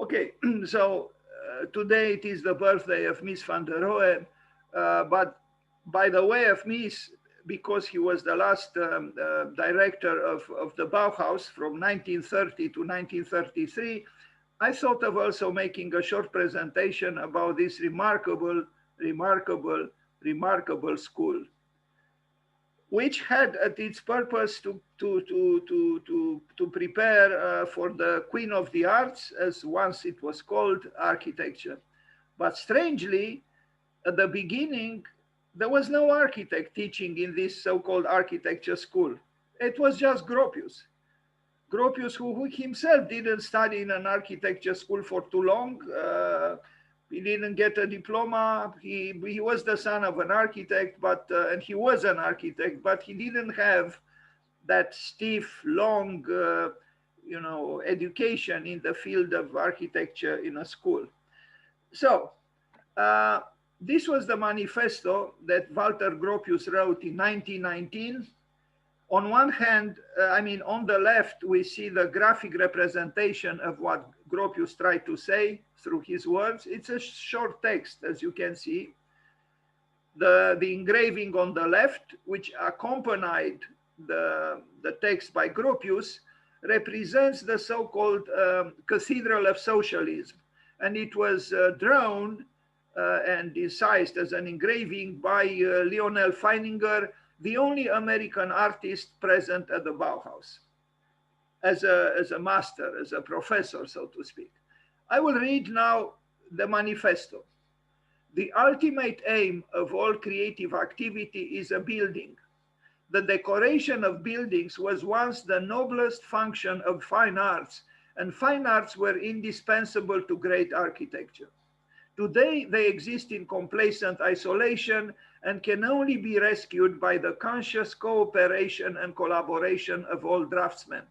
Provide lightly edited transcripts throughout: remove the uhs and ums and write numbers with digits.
Okay, so today it is the birthday of MIES van der Rohe, but by the way of MIES, because he was the last director of the Bauhaus from 1930 to 1933, I thought of also making a short presentation about this remarkable school, which had at its purpose to prepare for the Queen of the Arts, as once it was called, architecture. But strangely, at the beginning, there was no architect teaching in this so-called architecture school. It was just Gropius. Gropius, who himself didn't study in an architecture school for too long. He didn't get a diploma. He was the son of an architect, but and he was an architect, but he didn't have that stiff, long, education in the field of architecture in a school. So this was the manifesto that Walter Gropius wrote in 1919. On one hand, on the left, we see the graphic representation of what Gropius tried to say through his words. It's a short text, as you can see. The engraving on the left, which accompanied the text by Gropius, represents the so-called Cathedral of Socialism. And it was drawn and incised as an engraving by Lionel Feininger, the only American artist present at the Bauhaus, as a master, as a professor, so to speak. I will read now the manifesto. The ultimate aim of all creative activity is a building. The decoration of buildings was once the noblest function of fine arts, and fine arts were indispensable to great architecture. Today, they exist in complacent isolation and can only be rescued by the conscious cooperation and collaboration of all craftsmen.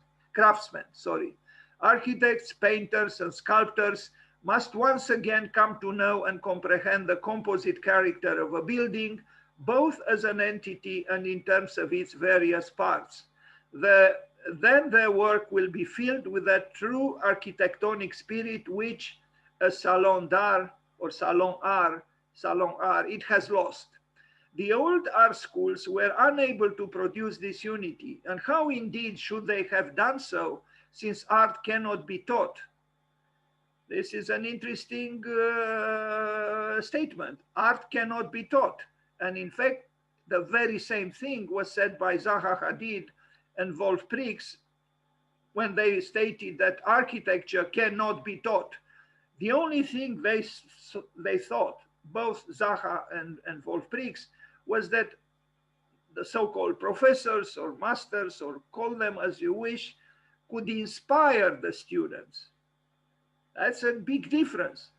Architects, painters, and sculptors must once again come to know and comprehend the composite character of a building, both as an entity and in terms of its various parts. Then their work will be filled with that true architectonic spirit which a salon d'art or salon art, it has lost. The old art schools were unable to produce this unity, and how indeed should they have done so, since art cannot be taught? This is an interesting statement. Art cannot be taught. And in fact, the very same thing was said by Zaha Hadid and Wolf Prix when they stated that architecture cannot be taught. The only thing they thought, both Zaha and Wolf Prix, was that the so-called professors or masters, or call them as you wish, could inspire the students. That's a big difference.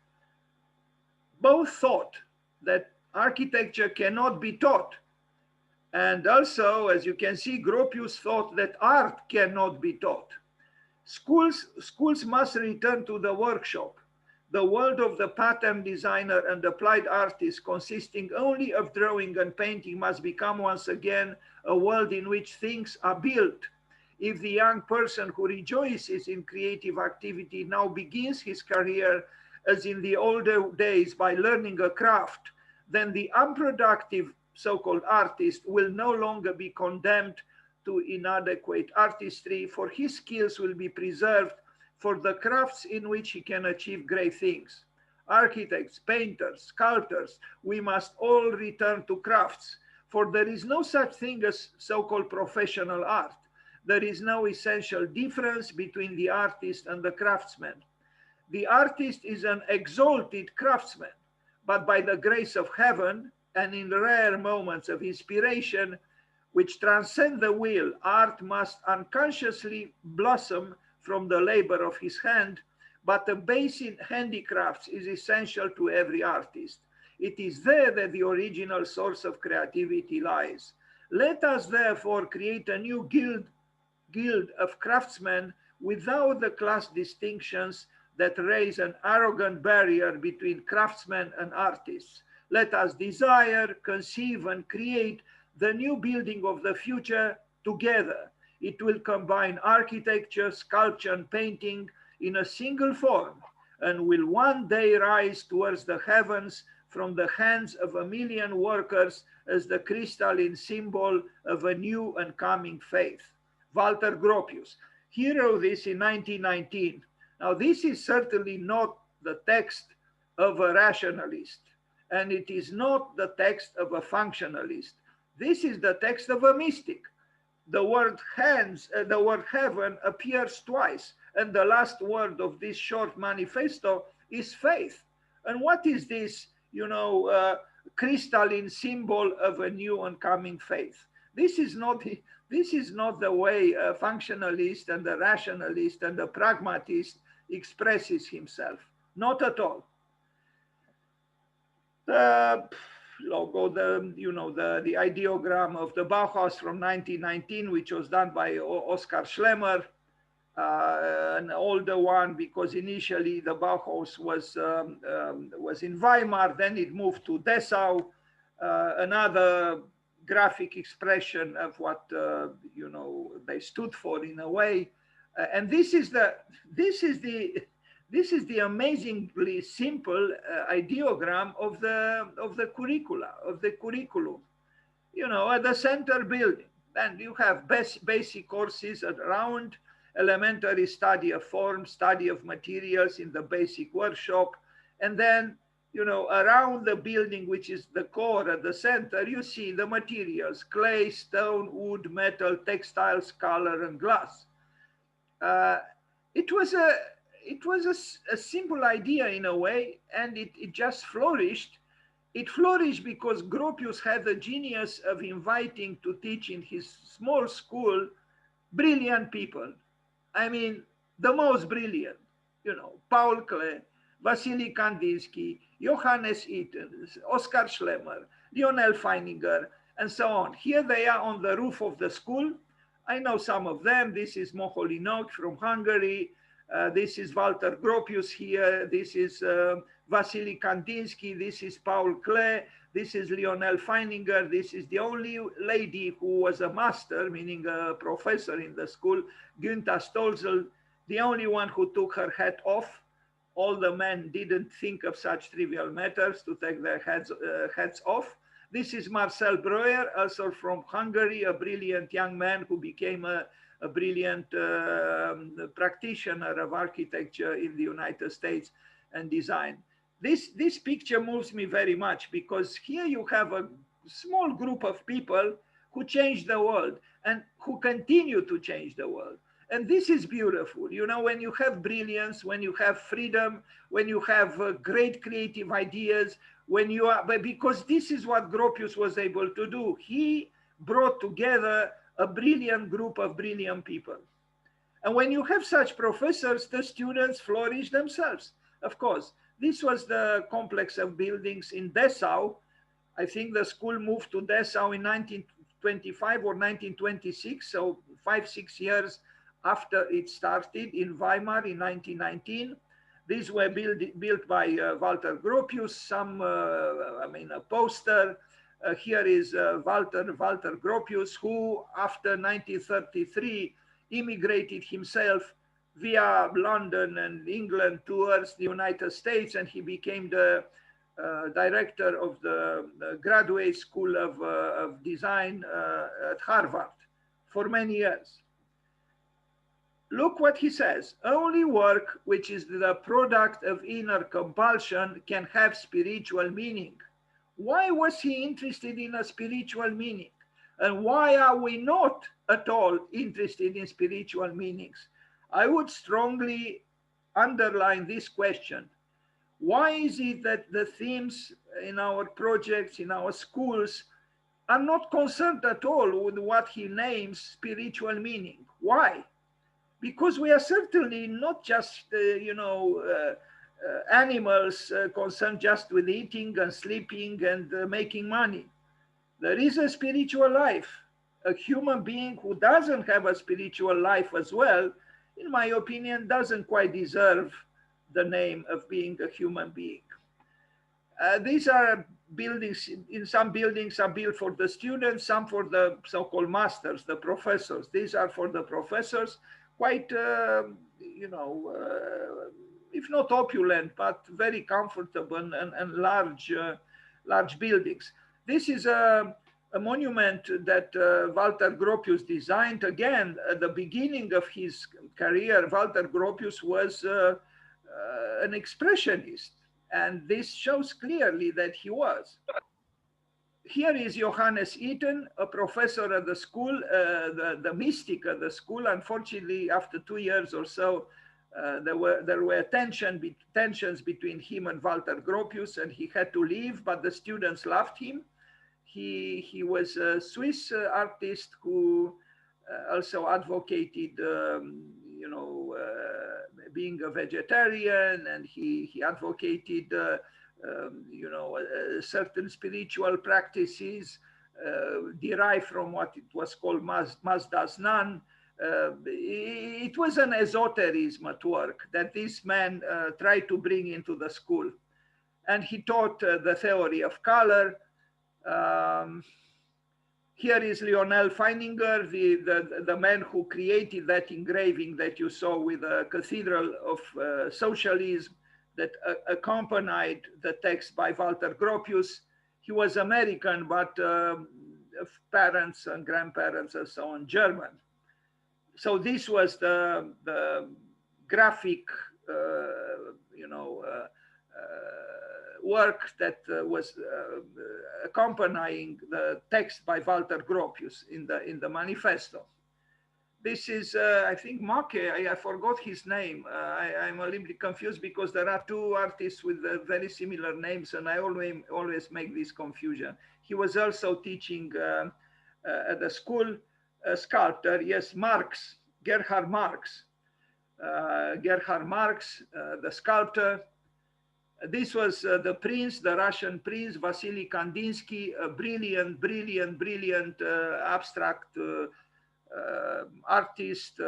Both thought that architecture cannot be taught. And also, as you can see, Gropius thought that art cannot be taught. Schools must return to the workshop. The world of the pattern designer and applied artist, consisting only of drawing and painting, must become once again a world in which things are built. If the young person who rejoices in creative activity now begins his career as in the older days by learning a craft, then the unproductive so-called artist will no longer be condemned to inadequate artistry, for his skills will be preserved for the crafts in which he can achieve great things. Architects, painters, sculptors, we must all return to crafts, for there is no such thing as so-called professional art. There is no essential difference between the artist and the craftsman. The artist is an exalted craftsman, but by the grace of heaven and in rare moments of inspiration, which transcend the will, art must unconsciously blossom from the labor of his hand, but the base in handicrafts is essential to every artist. It is there that the original source of creativity lies. Let us therefore create a new guild of craftsmen without the class distinctions that raise an arrogant barrier between craftsmen and artists. Let us desire, conceive, and create the new building of the future together. It will combine architecture, sculpture, and painting in a single form, and will one day rise towards the heavens from the hands of 1,000,000 workers as the crystalline symbol of a new and coming faith. Walter Gropius. He wrote this in 1919. Now, this is certainly not the text of a rationalist, and it is not the text of a functionalist. This is the text of a mystic. The word hands, the word heaven appears twice, and the last word of this short manifesto is faith. And what is this, crystalline symbol of a new and coming faith? This is not the way a functionalist and a rationalist and a pragmatist expresses himself. Not at all. The logo, the ideogram of the Bauhaus from 1919, which was done by Oskar Schlemmer, an older one, because initially the Bauhaus was in Weimar, then it moved to Dessau, another graphic expression of what they stood for in a way. And this is the amazingly simple ideogram of the curriculum. At the center building, then you have basic courses around, elementary study of form, study of materials in the basic workshop, and then around the building, which is the core at the center, you see the materials: clay, stone, wood, metal, textiles, color, and glass. It was a simple idea in a way, and it just flourished. It flourished because Gropius had the genius of inviting to teach in his small school brilliant people. I mean, the most brilliant, Paul Klee, Vasily Kandinsky, Johannes Itten, Oskar Schlemmer, Lionel Feininger, and so on. Here they are on the roof of the school. I know some of them. This is Moholy-Nagy from Hungary. This is Walter Gropius here. This is Vasily Kandinsky. This is Paul Klee. This is Lionel Feininger. This is the only lady who was a master, meaning a professor in the school, Günther Stolzel, the only one who took her hat off. All the men didn't think of such trivial matters to take their hats off. This is Marcel Breuer, also from Hungary, a brilliant young man who became a brilliant practitioner of architecture in the United States and design. This picture moves me very much because here you have a small group of people who changed the world and who continue to change the world. And this is beautiful. When you have brilliance, when you have freedom, when you have great creative ideas, because this is what Gropius was able to do. He brought together a brilliant group of brilliant people. And when you have such professors, the students flourish themselves. Of course, this was the complex of buildings in Dessau. I think the school moved to Dessau in 1925 or 1926, so 5-6 years after it started in Weimar in 1919. These were built by Walter Gropius, a poster. Here is Walter Gropius, who after 1933 immigrated himself via London and England towards the United States, and he became the director of the graduate school of design at Harvard for many years. Look what he says: only work which is the product of inner compulsion can have spiritual meaning. Why was he interested in a spiritual meaning? And why are we not at all interested in spiritual meanings? I would strongly underline this question. Why is it that the themes in our projects, in our schools, are not concerned at all with what he names spiritual meaning? Why? Because we are certainly not just, animals concerned just with eating and sleeping and making money. There is a spiritual life. A human being who doesn't have a spiritual life as well, in my opinion, doesn't quite deserve the name of being a human being. These are buildings. In some buildings are built for the students, some for the so-called masters, the professors. These are for the professors. Quite, if if not opulent, but very comfortable and large, large buildings. This is a monument that Walter Gropius designed. Again, at the beginning of his career, Walter Gropius was an expressionist, and this shows clearly that he was. Here is Johannes Eden, a professor at the school, the mystic at the school. Unfortunately, after 2 years or so, there were tensions between him and Walter Gropius, and he had to leave, but the students loved him. He was a Swiss artist who also advocated, you know, being a vegetarian, and he advocated you know, certain spiritual practices derived from what it was called Mazda's Nun. It was an esotericism at work that this man tried to bring into the school. And he taught the theory of color. Here is Lionel Feininger, the man who created that engraving that you saw with the Cathedral of Socialism that accompanied the text by Walter Gropius. He was American, but parents and grandparents and so on, German. So this was the graphic, you know, work that was accompanying the text by Walter Gropius in the manifesto. This is, I think, Make. I forgot his name. I'm a little bit confused because there are two artists with very similar names, and I always make this confusion. He was also teaching at the school, a sculptor. Yes, Marx, Gerhard Marx. Gerhard Marx, the sculptor. This was the prince, the Russian prince, Vasily Kandinsky, a brilliant abstract artist,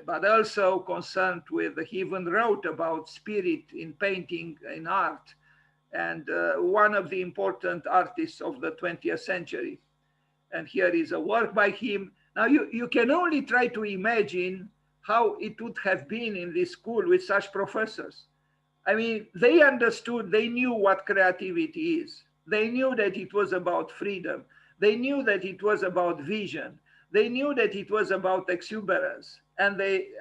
but also concerned with, he even wrote about spirit in painting, in art, and one of the important artists of the 20th century. And here is a work by him. Now you can only try to imagine how it would have been in this school with such professors. I mean, they understood, they knew what creativity is. They knew that it was about freedom. They knew that it was about vision. They knew that it was about exuberance, and they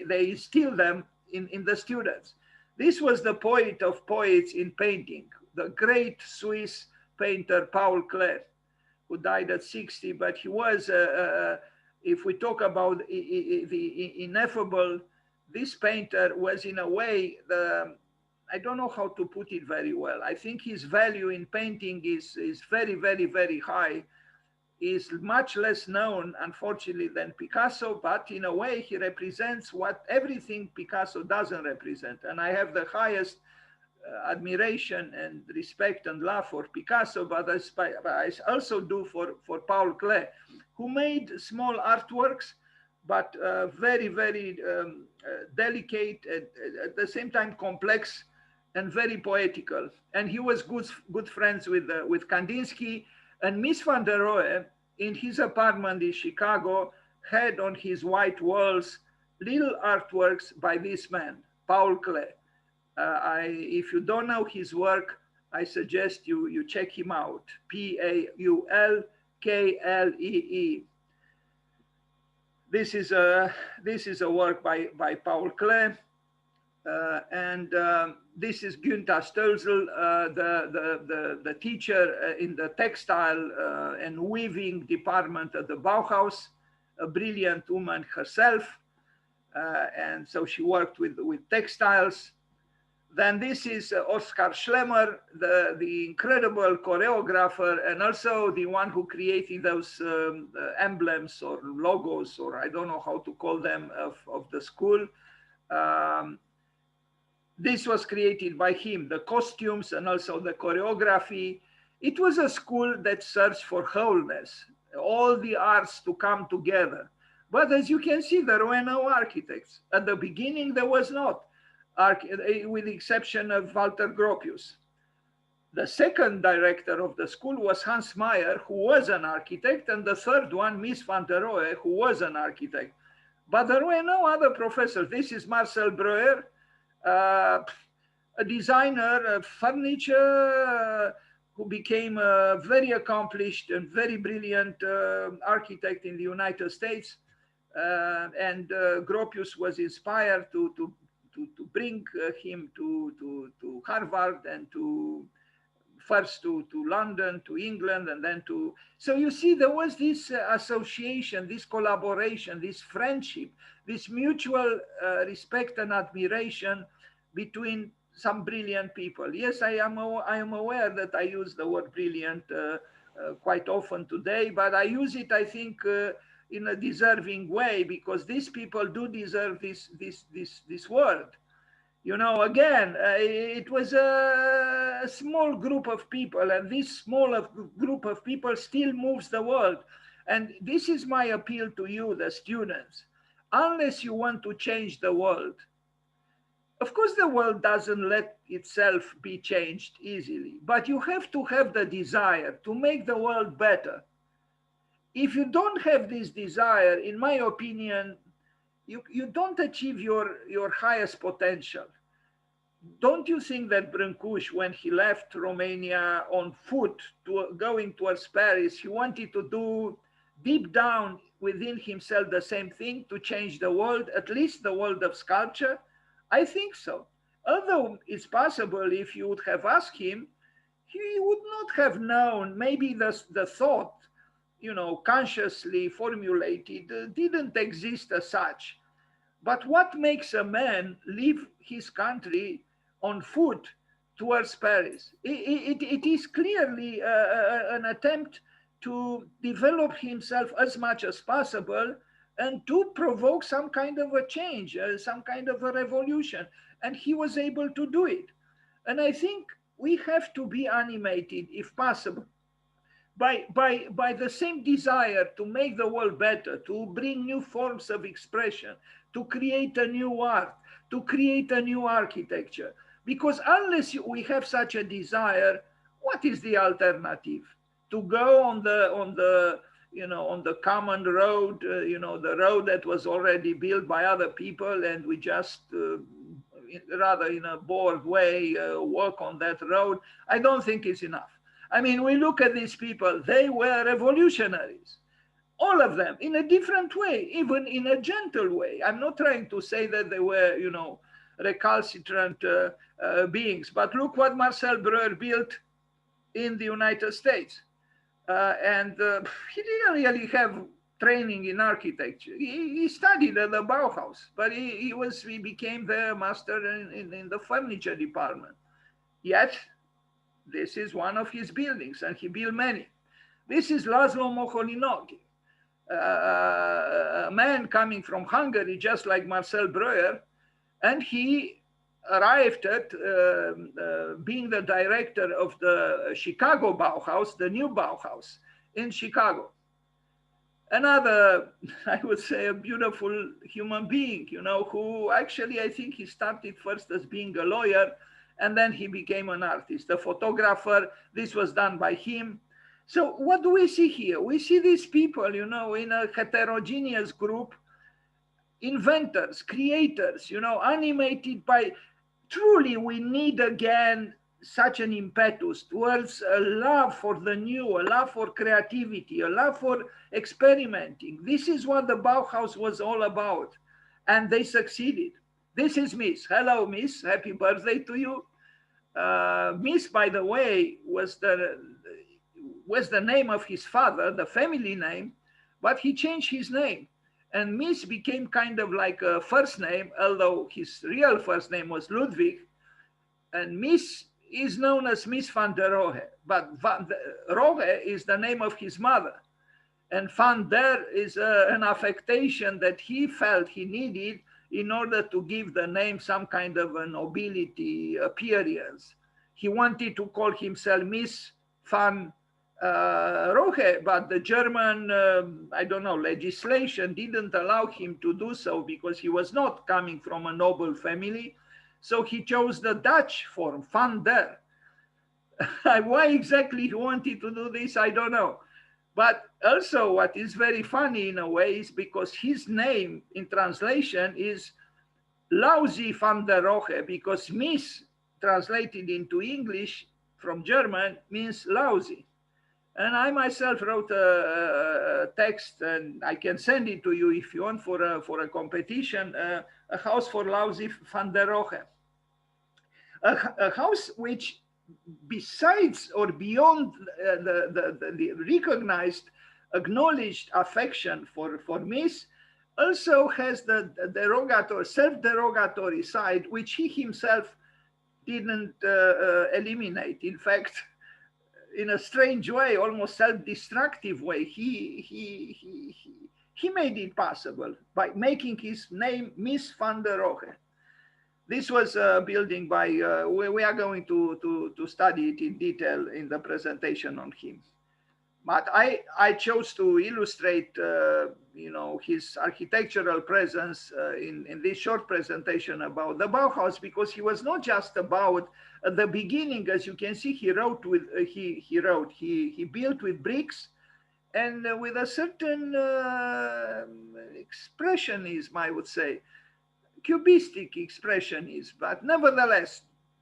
instilled them in the students. This was the poet of poets in painting, the great Swiss painter Paul Klee, who died at 60, but he was, if we talk about the ineffable, this painter was in a way, I don't know how to put it very well. I think his value in painting is very high. Is much less known, unfortunately, than Picasso, but in a way he represents what everything Picasso doesn't represent. And I have the highest admiration and respect and love for Picasso, but I also do for Paul Klee, who made small artworks, but very delicate, at the same time complex and very poetical. And he was good friends with Kandinsky. And MIES van der Rohe, in his apartment in Chicago, had on his white walls little artworks by this man, Paul Klee. If you don't know his work, I suggest you check him out. Paulklee. This is a work by Paul Klee. This is Günther Stölzel, the teacher in the textile and weaving department at the Bauhaus, a brilliant woman herself. And so she worked with textiles. Then this is Oskar Schlemmer, the incredible choreographer, and also the one who created those emblems or logos, or I don't know how to call them, of the school. This was created by him, the costumes and also the choreography. It was a school that searched for wholeness, all the arts to come together. But as you can see, there were no architects. At the beginning, there was not, with the exception of Walter Gropius. The second director of the school was Hans Meyer, who was an architect, and the third one, MIES van der Rohe, who was an architect. But there were no other professors. This is Marcel Breuer, a designer of furniture who became a very accomplished and very brilliant architect in the United States. And Gropius was inspired to bring him to Harvard and first to London, to England, and then to... So you see, there was this association, this collaboration, this friendship, this mutual respect and admiration between some brilliant people. Yes, I am aware that I use the word brilliant quite often today, but I use it, I think, in a deserving way, because these people do deserve this word. You know, again, it was a small group of people, and this small group of people still moves the world. And this is my appeal to you, the students. Unless you want to change the world, of course, the world doesn't let itself be changed easily, but you have to have the desire to make the world better. If you don't have this desire, in my opinion, you don't achieve your highest potential. Don't you think that Brâncuș, when he left Romania on foot going towards Paris, he wanted to do deep down within himself the same thing, to change the world, at least the world of sculpture? I think so. Although it's possible, if you would have asked him, he would not have known. Maybe the thought, you know, consciously formulated, didn't exist as such. But what makes a man leave his country on foot towards Paris? It is clearly an attempt to develop himself as much as possible and to provoke some kind of a change, some kind of a revolution. And he was able to do it. And I think we have to be animated, if possible, by the same desire to make the world better, to bring new forms of expression, to create a new art, to create a new architecture. Because unless we have such a desire, what is the alternative? To go on the common road, the road that was already built by other people, and we just rather in a bored way walk on that road. I don't think it's enough. I mean, we look at these people, they were revolutionaries, all of them, in a different way, even in a gentle way. I'm not trying to say that they were, recalcitrant beings, but look what Marcel Breuer built in the United States. He didn't really have training in architecture. He studied at the Bauhaus, but he became the master in the furniture department. Yet, this is one of his buildings, and he built many. This is Laszlo Moholy-Nagy, a man coming from Hungary, just like Marcel Breuer, and he arrived at being the director of the Chicago Bauhaus, the new Bauhaus in Chicago. Another, I would say, a beautiful human being, who actually, I think he started first as being a lawyer, and then he became an artist, a photographer. This was done by him. So what do we see here? We see these people, in a heterogeneous group, inventors, creators, animated by, truly we need again such an impetus towards a love for the new, a love for creativity, a love for experimenting. This is what the Bauhaus was all about, and they succeeded. This is Miss. Hello, Miss. Happy birthday to you. Miss, by the way, was the name of his father, the family name, but he changed his name. And Miss became kind of like a first name, although his real first name was Ludwig. And Miss is known as Miss van der Rohe, but van der Rohe is the name of his mother. And van der is an affectation that he felt he needed in order to give the name some kind of a nobility appearance. He wanted to call himself Miss van Rohe, but the German, legislation didn't allow him to do so because he was not coming from a noble family. So he chose the Dutch form, van der. Why exactly he wanted to do this, I don't know. But also what is very funny in a way is because his name in translation is Lousy van der Rohe, because Mies translated into English from German means lousy. And I myself wrote a text, and I can send it to you if you want for a competition, a house for lousy van der Rohe. A house which, besides or beyond the recognized, acknowledged affection for Mies, also has the derogatory, self-derogatory side, which he himself didn't eliminate. In fact, in a strange way, almost self-destructive way, he made it possible by making his name MIES VAN DER ROHE. This was a building by, we are going to study it in detail in the presentation on him. But I chose to illustrate, his architectural presence in this short presentation about the Bauhaus, because he was not just about, at the beginning, as you can see, he built with bricks and with a certain expressionism, I would say, cubistic expressionism. But nevertheless,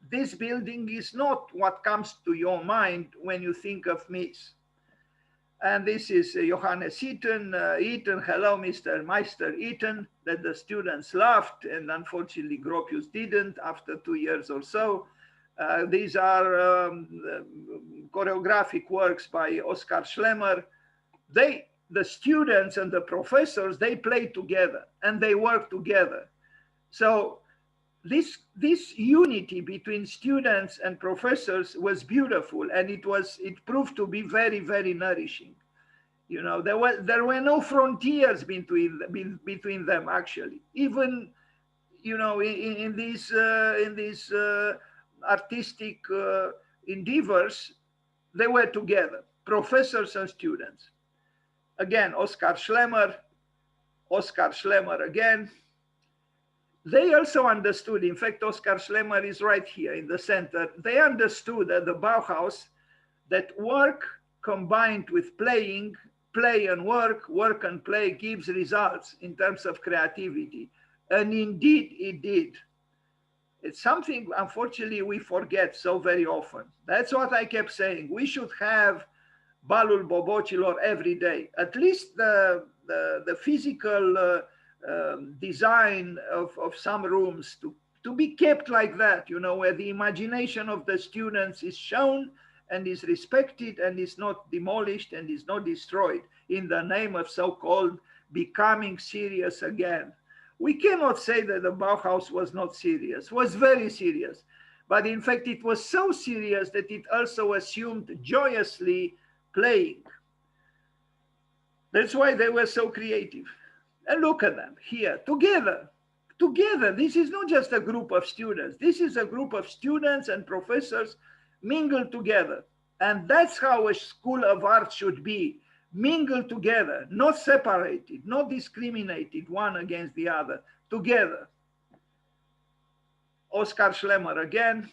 this building is not what comes to your mind when you think of Mies. And this is Johannes Eaton. Eaton, hello, Mr. Meister Eaton, that the students laughed, and unfortunately Gropius didn't after 2 years or so. These are choreographic works by Oskar Schlemmer. The students and the professors, they play together and they work together. So this unity between students and professors was beautiful, and it proved to be very, very nourishing. You know, there were no frontiers between them, actually. Even, you know, in these artistic endeavors, they were together, professors and students. Again, Oskar Schlemmer again. They also understood, in fact, Oskar Schlemmer is right here in the center. They understood at the Bauhaus that work combined with playing, play and work and play gives results in terms of creativity. And indeed it did. It's something, unfortunately, we forget so very often. That's what I kept saying. We should have Balul Bobocilor every day. At least the physical design of some rooms to be kept like that, you know, where the imagination of the students is shown and is respected and is not demolished and is not destroyed in the name of so-called becoming serious again. We cannot say that the Bauhaus was not serious. It was very serious. But in fact, it was so serious that it also assumed joyously playing. That's why they were so creative. And look at them here, together. This is not just a group of students. This is a group of students and professors mingled together. And that's how a school of art should be, mingled together, not separated, not discriminated one against the other, together. Oskar Schlemmer again.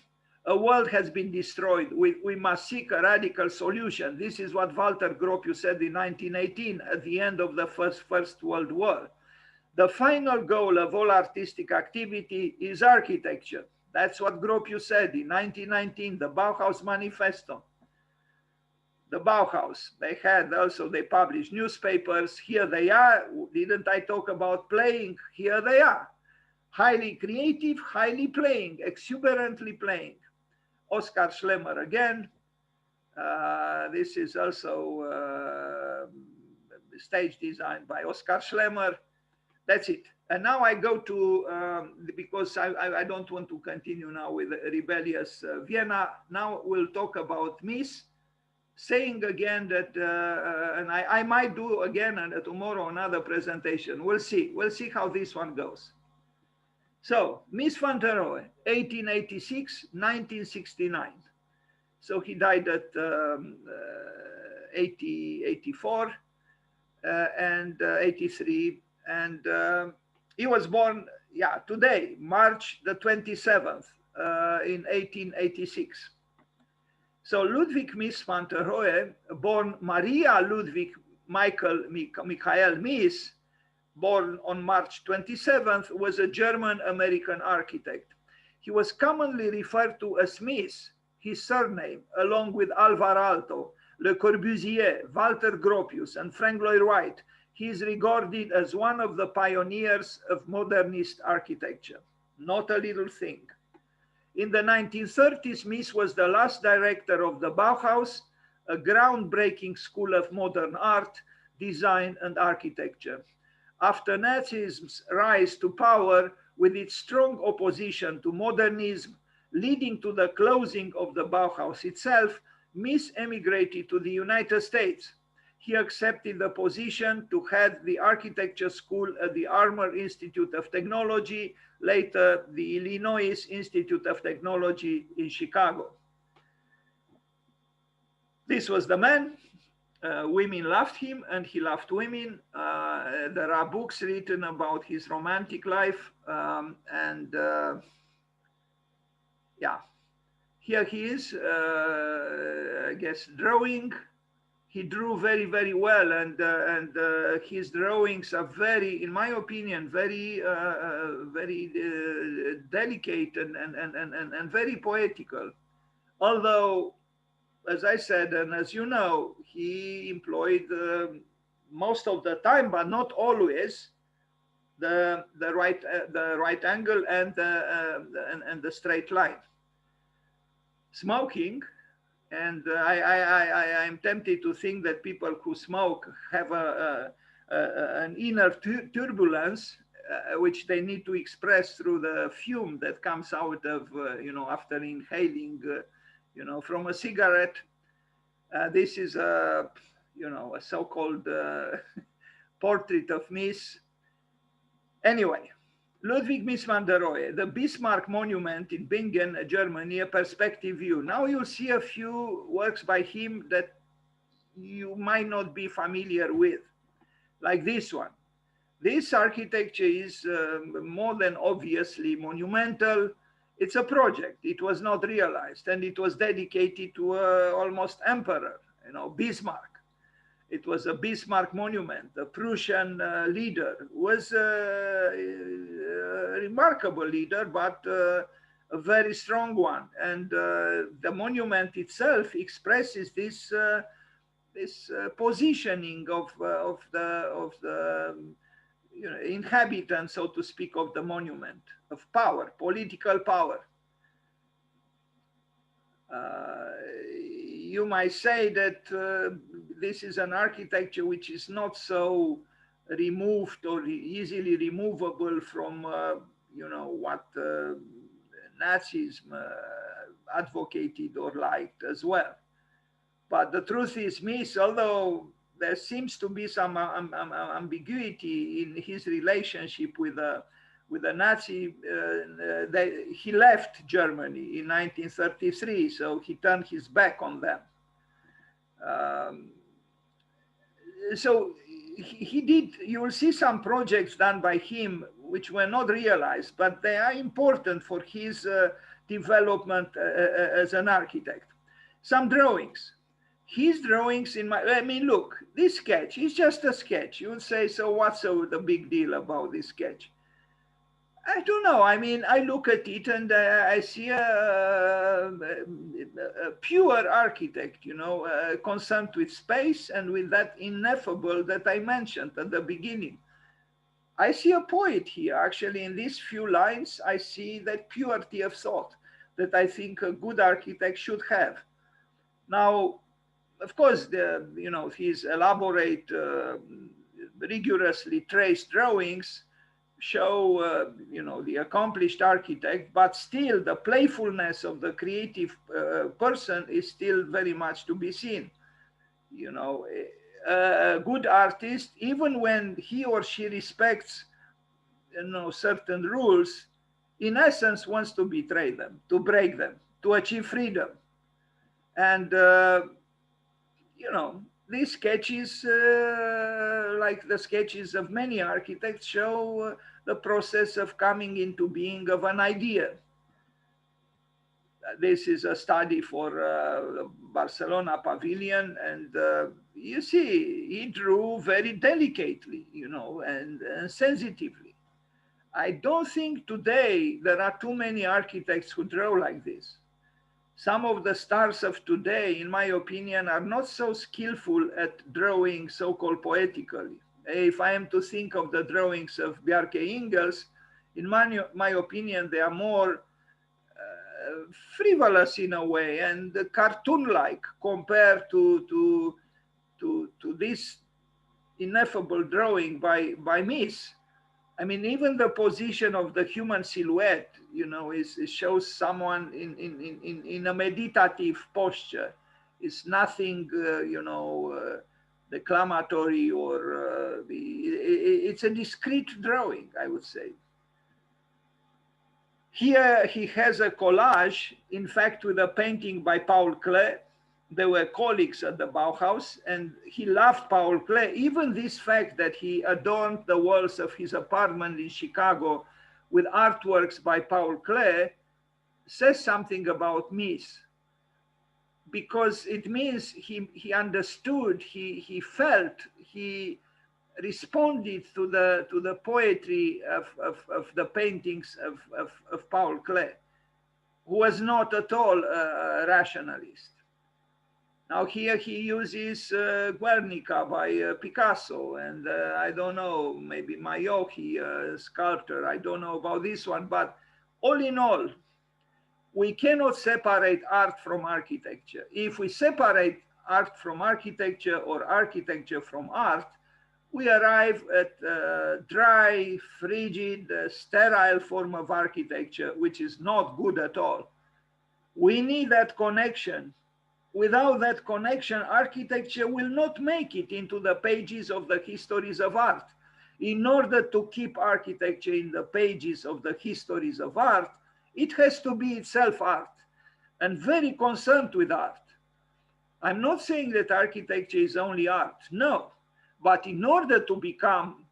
A world has been destroyed. We must seek a radical solution. This is what Walter Gropius said in 1918 at the end of the First World War. The final goal of all artistic activity is architecture. That's what Gropius said in 1919, the Bauhaus manifesto. The Bauhaus, they published newspapers. Here they are. Didn't I talk about playing? Here they are. Highly creative, highly playing, exuberantly playing. Oskar Schlemmer again. This is also stage designed by Oskar Schlemmer. That's it. And now I go to, because I don't want to continue now with rebellious Vienna. Now we'll talk about Mies, saying again that, and I might do again tomorrow another presentation. We'll see how this one goes. So, Mies van der Rohe, 1886, 1969. So he died at 84 and 83. And he was born, today, March the 27th, in 1886. So Ludwig Mies van der Rohe, born Maria Ludwig Michael Mies, born on March 27th, was a German-American architect. He was commonly referred to as Mies, his surname, along with Alvar Aalto, Le Corbusier, Walter Gropius, and Frank Lloyd Wright. He is regarded as one of the pioneers of modernist architecture. Not a little thing. In the 1930s, Mies was the last director of the Bauhaus, a groundbreaking school of modern art, design, and architecture. After Nazism's rise to power, with its strong opposition to modernism, leading to the closing of the Bauhaus itself, Mies emigrated to the United States. He accepted the position to head the architecture school at the Armour Institute of Technology, later the Illinois Institute of Technology in Chicago. This was the man. Women loved him and he loved women. There are books written about his romantic life. Yeah, here he is, I guess, drawing. He drew very, very well, and his drawings are very, in my opinion, very, very delicate and very poetical. Although, as I said, and as you know, he employed most of the time, but not always, the right angle and the straight line. Smoking. And I'm tempted to think that people who smoke have an inner turbulence, which they need to express through the fume that comes out of, after inhaling, from a cigarette. This is a so-called portrait of Mies. Anyway. Ludwig Mies van der Rohe, the Bismarck Monument in Bingen, Germany, a perspective view. Now you'll see a few works by him that you might not be familiar with, like this one. This architecture is more than obviously monumental. It's a project. It was not realized, and it was dedicated to almost emperor, Bismarck. It was a Bismarck monument. The Prussian leader was a remarkable leader, but a very strong one. And the monument itself expresses this positioning of the inhabitants, so to speak, of the monument, of power, political power. You might say that this is an architecture which is not so removed or easily removable from, what Nazism advocated or liked as well. But the truth is, Mies, although there seems to be some ambiguity in his relationship with the Nazi, he left Germany in 1933, so he turned his back on them. So he did, you will see some projects done by him which were not realized, but they are important for his development as an architect. Some drawings. His drawings look, this sketch is just a sketch. You would say, so what's the big deal about this sketch? I don't know. I mean, I look at it and I see a pure architect, concerned with space and with that ineffable that I mentioned at the beginning. I see a poet here. Actually, in these few lines, I see that purity of thought that I think a good architect should have. Now, of course, his elaborate, rigorously traced drawings show, the accomplished architect, but still the playfulness of the creative person is still very much to be seen. A good artist, even when he or she respects, certain rules, in essence wants to betray them, to break them, to achieve freedom. And, these sketches, like the sketches of many architects, show the process of coming into being of an idea. This is a study for Barcelona Pavilion, and you see, he drew very delicately, you know, and sensitively. I don't think today there are too many architects who draw like this. Some of the stars of today, in my opinion, are not so skillful at drawing so-called poetically. If I am to think of the drawings of Bjarke Ingels, in my opinion, they are more frivolous in a way and cartoon-like compared to this ineffable drawing by MIES. I mean, even the position of the human silhouette, you know, it shows someone in a meditative posture. It's nothing, you know, declamatory or it's a discrete drawing, I would say. Here he has a collage, in fact, with a painting by Paul Klee. They were colleagues at the Bauhaus, and he loved Paul Klee. Even this fact that he adorned the walls of his apartment in Chicago with artworks by Paul Klee says something about MIES, because it means he understood, he felt, he responded to the poetry of the paintings of Paul Klee, who was not at all a rationalist. Now here he uses Guernica by Picasso, and I don't know, maybe Maiochi, sculptor, I don't know about this one, but all in all, we cannot separate art from architecture. If we separate art from architecture or architecture from art, we arrive at a dry, frigid, sterile form of architecture, which is not good at all. We need that connection. Without that connection, architecture will not make it into the pages of the histories of art. In order to keep architecture in the pages of the histories of art, it has to be itself art, and very concerned with art. I'm not saying that architecture is only art, no. But in order to become,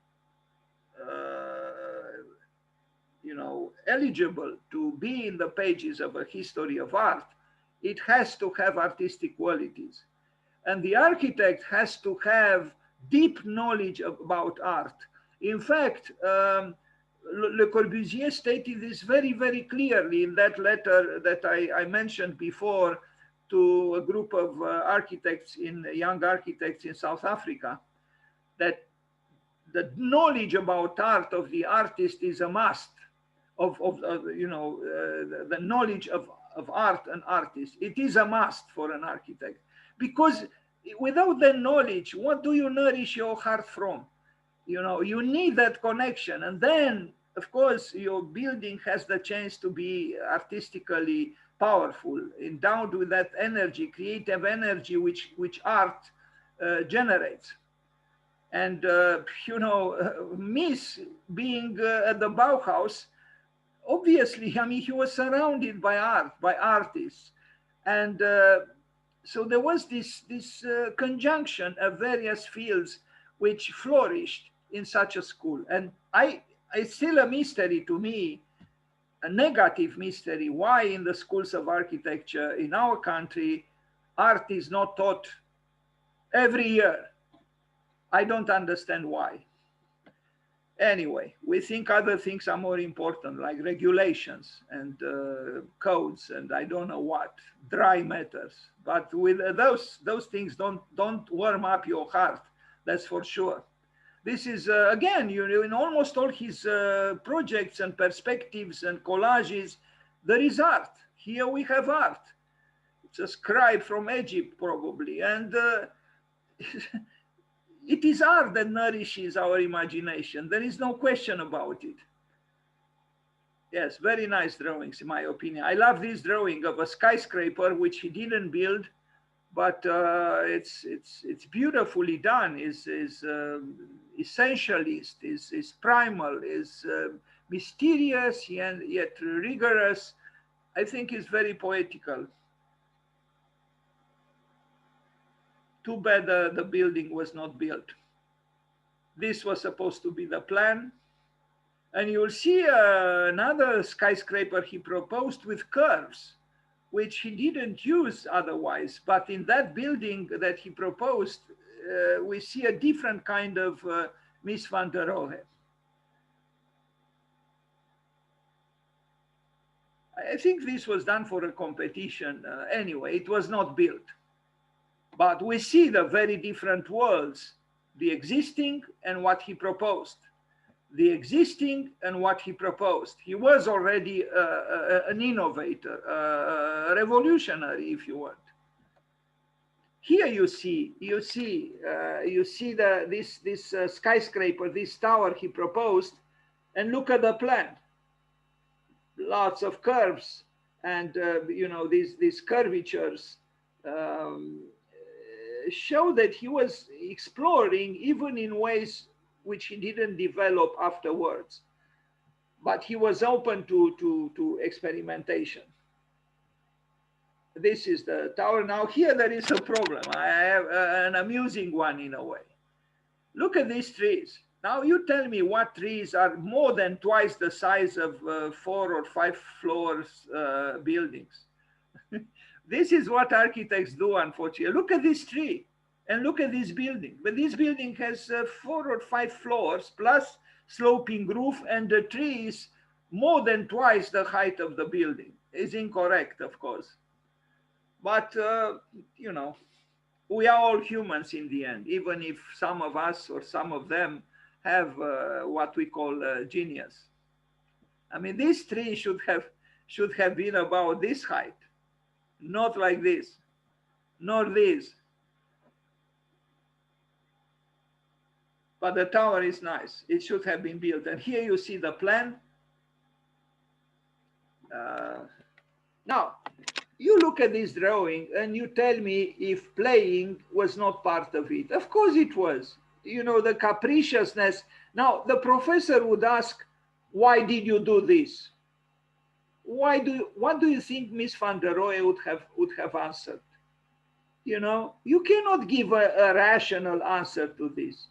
you know, eligible to be in the pages of a history of art, it has to have artistic qualities. And the architect has to have deep knowledge about art. In fact, Le Corbusier stated this very, very clearly in that letter that I mentioned before to a group of architects, young architects in South Africa, that the knowledge about art of the artist is a must, you know, the knowledge of art and artists. It is a must for an architect, because without the knowledge, what do you nourish your heart from? You know, you need that connection. And then, of course, your building has the chance to be artistically powerful, endowed with that energy, creative energy, which art generates. And, you know, MIES being at the Bauhaus, obviously, I mean, he was surrounded by art, by artists. And so there was this conjunction of various fields which flourished in such a school. And it's still a mystery to me, a negative mystery, why in the schools of architecture in our country, art is not taught every year. I don't understand why. Anyway, we think other things are more important, like regulations and codes and I don't know what, dry matters. But with those things don't warm up your heart, that's for sure. This is, again, you know, in almost all his projects and perspectives and collages, there is art. Here we have art. It's a scribe from Egypt, probably. And it is art that nourishes our imagination. There is no question about it. Yes, very nice drawings, in my opinion. I love this drawing of a skyscraper, which he didn't build, but it's beautifully done. Is essentialist, is primal, is mysterious and yet rigorous. I think it's very poetical. Too bad the building was not built. This was supposed to be the plan. And you'll see another skyscraper he proposed with curves, which he didn't use otherwise. But in that building that he proposed, we see a different kind of MIES van der Rohe. I think this was done for a competition. Anyway, it was not built. But we see the very different worlds, the existing and what he proposed. The existing and what he proposed. He was already an innovator, a revolutionary, if you want. Here you see this skyscraper, this tower he proposed, and look at the plan. Lots of curves and you know, these curvatures show that he was exploring even in ways which he didn't develop afterwards, but he was open to experimentation. This is the tower. Now here there is a problem. I have an amusing one in a way. Look at these trees. Now you tell me what trees are more than twice the size of 4 or 5 floors buildings. This is what architects do, unfortunately. Look at this tree and look at this building. But this building has 4 or 5 floors plus sloping roof, and the tree is more than twice the height of the building. It's incorrect, of course. But, you know, we are all humans in the end, even if some of us or some of them have what we call genius. I mean, this tree should have been about this height, not like this, nor this. But the tower is nice. It should have been built. And here you see the plan. Now, you look at this drawing and you tell me if playing was not part of it. Of course it was. You know, the capriciousness. Now, the professor would ask, why did you do this? What do you think MIES van der Rohe would have answered? You know, you cannot give a rational answer to this.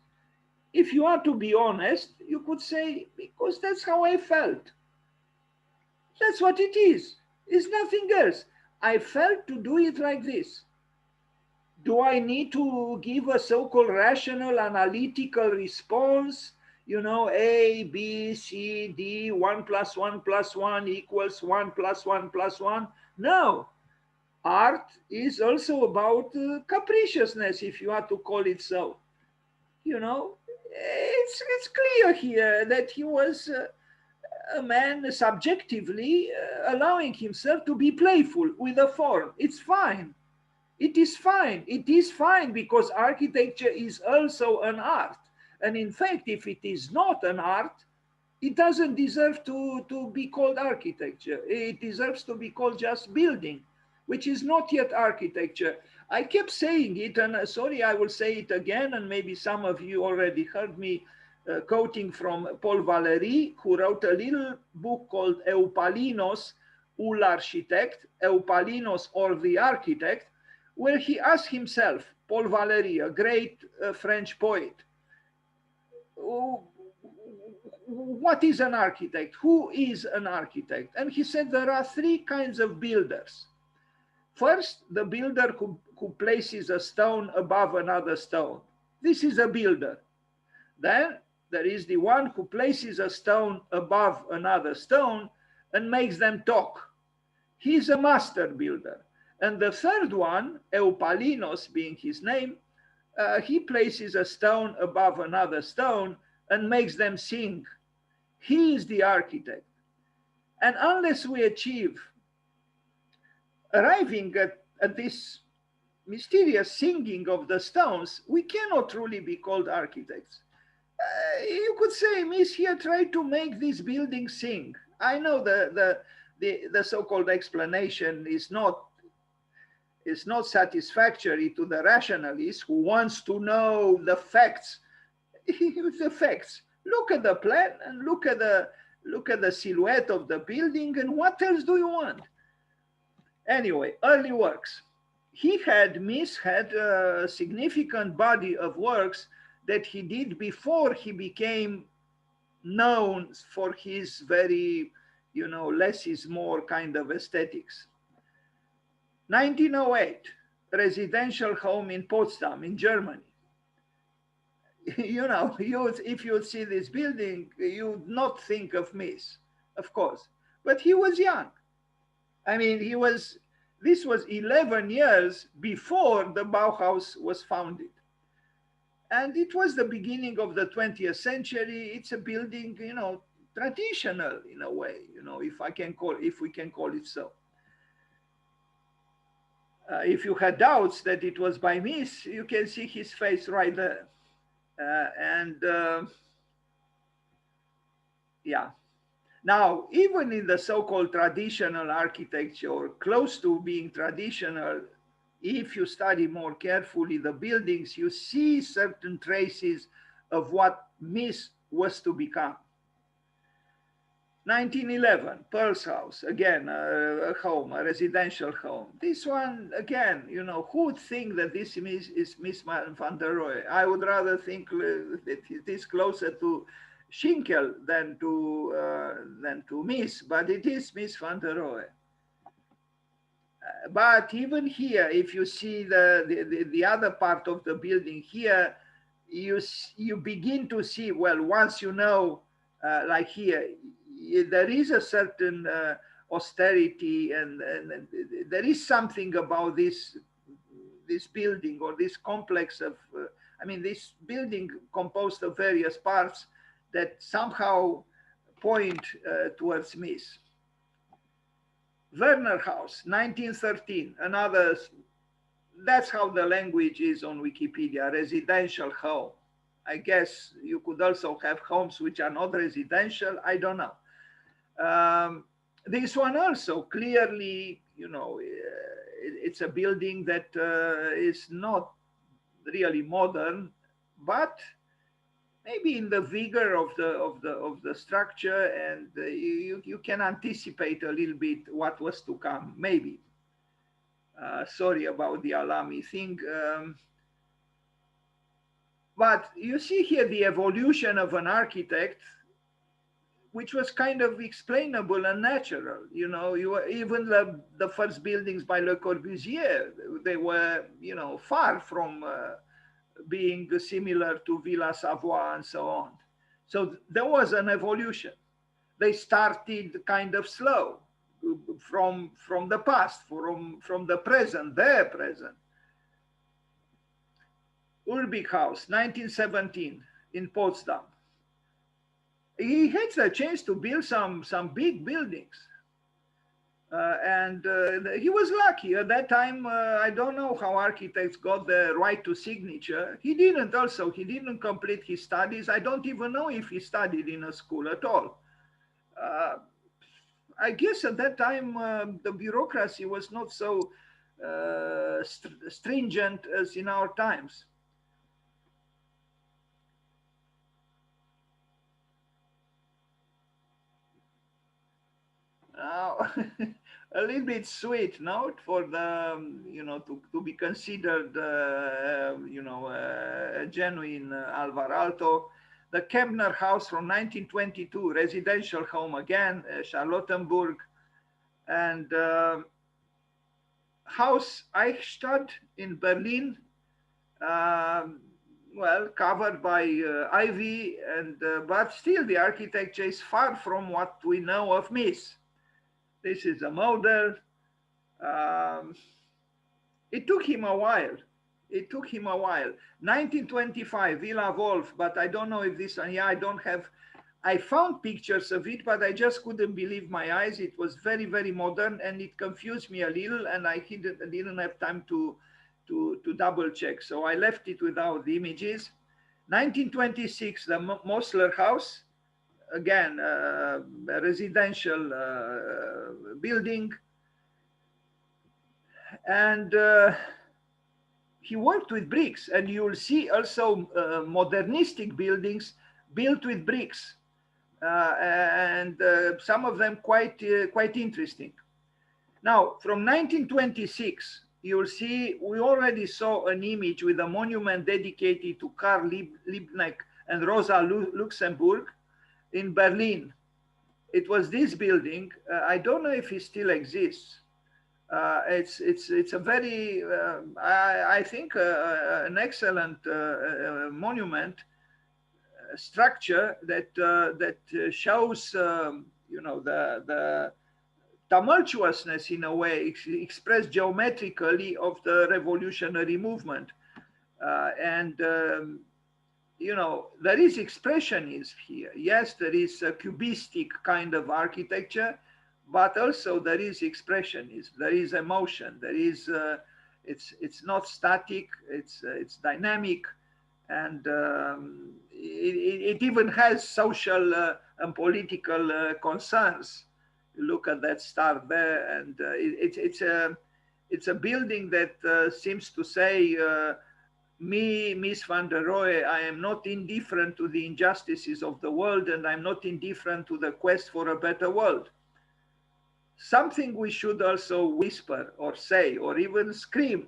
If you are to be honest, you could say, because that's how I felt. That's what it is. It's nothing else. I felt to do it like this. Do I need to give a so-called rational, analytical response? You know, A, B, C, D, 1 + 1 + 1 = 1 + 1 + 1. No. Art is also about capriciousness, if you are to call it so. You know, it's clear here that he was a man subjectively allowing himself to be playful with the form. It's fine. It is fine. It is fine because architecture is also an art. And in fact, if it is not an art, it doesn't deserve to be called architecture. It deserves to be called just building, which is not yet architecture. I kept saying it, and sorry, I will say it again, and maybe some of you already heard me quoting from Paul Valéry, who wrote a little book called Eupalinos ou l'architecte, Eupalinos or the architect, where he asked himself, Paul Valéry, a great French poet, what is an architect? Who is an architect? And he said there are 3 kinds of builders. First, the builder who places a stone above another stone. This is a builder. Then there is the one who places a stone above another stone and makes them talk. He's a master builder. And the third one, Eupalinos being his name, he places a stone above another stone and makes them sing. He is the architect. And unless we achieve arriving at this mysterious singing of the stones, we cannot truly be called architects. You could say, MIES here tried to make this building sing. I know the so-called explanation is not satisfactory to the rationalist who wants to know the facts. The facts. Look at the plan and look at the silhouette of the building, and what else do you want? Anyway, early works. MIES had a significant body of works that he did before he became known for his very, you know, less is more kind of aesthetics. 1908, residential home in Potsdam in Germany. You know, if you see this building, you would not think of Mies, of course. But he was young. I mean, this was 11 years before the Bauhaus was founded. And it was the beginning of the 20th century. It's a building, you know, traditional in a way, you know, if we can call it so. If you had doubts that it was by Mies, you can see his face right there. Yeah. Now, even in the so-called traditional architecture, or close to being traditional, if you study more carefully the buildings, you see certain traces of what Mies was to become. 1911, Pearl's house, again, a home, a residential home. This one, again, you know, who would think that this is Mies van der Rohe? I would rather think that it is closer to Schinkel than to Mies, but it is Mies van der Rohe. But even here, if you see the other part of the building here, you begin to see, well, once you know, like here, there is a certain austerity, and there is something about this building, or this complex of, I mean, this building composed of various parts that somehow point towards Mies. Werner House, 1913, another, that's how the language is on Wikipedia, residential home. I guess you could also have homes which are not residential, I don't know. This one also clearly, you know, it's a building that is not really modern, but maybe in the vigor of the structure, and you can anticipate a little bit what was to come, maybe. Sorry about the Alami thing. But you see here the evolution of an architect, which was kind of explainable and natural. You know, even the first buildings by Le Corbusier, they were, you know, far from being similar to Villa Savoye and so on. So there was an evolution. They started kind of slow from the past, from the present, their present. Urbig House, 1917 in Potsdam. He had the chance to build some big buildings. And he was lucky at that time. I don't know how architects got the right to signature. He didn't complete his studies. I don't even know if he studied in a school at all. I guess at that time, the bureaucracy was not so stringent as in our times. Now, a little bit sweet note for the, you know, to be considered, you know, a genuine Alvar-Aalto. The Kempner House from 1922, residential home again, Charlottenburg, and Haus Eichstätt in Berlin, well, covered by ivy, and but still the architecture is far from what we know of Mies. This is a model. It took him a while. 1925, Villa Wolf, but I don't know if this one, yeah, I found pictures of it, but I just couldn't believe my eyes. It was very, very modern, and it confused me a little, and I didn't have time to double check. So I left it without the images. 1926, the Mosler House, again, a residential building. And he worked with bricks, and you will see also modernistic buildings built with bricks, and some of them quite interesting. Now, from 1926, you'll see, we already saw an image with a monument dedicated to Karl Liebknecht and Rosa Luxemburg in Berlin. It was this building. I don't know if it still exists. It's a very I think an excellent monument structure that shows the tumultuousness in a way expressed geometrically of the revolutionary movement. And there is expressionism here. Yes, there is a cubistic kind of architecture, but also there is expressionism. There is emotion. There is it's not static. It's dynamic, and it even has social and political concerns. You look at that star there, and it's a building that seems to say. MIES van der Rohe, I am not indifferent to the injustices of the world, and I'm not indifferent to the quest for a better world. Something we should also whisper or say or even scream.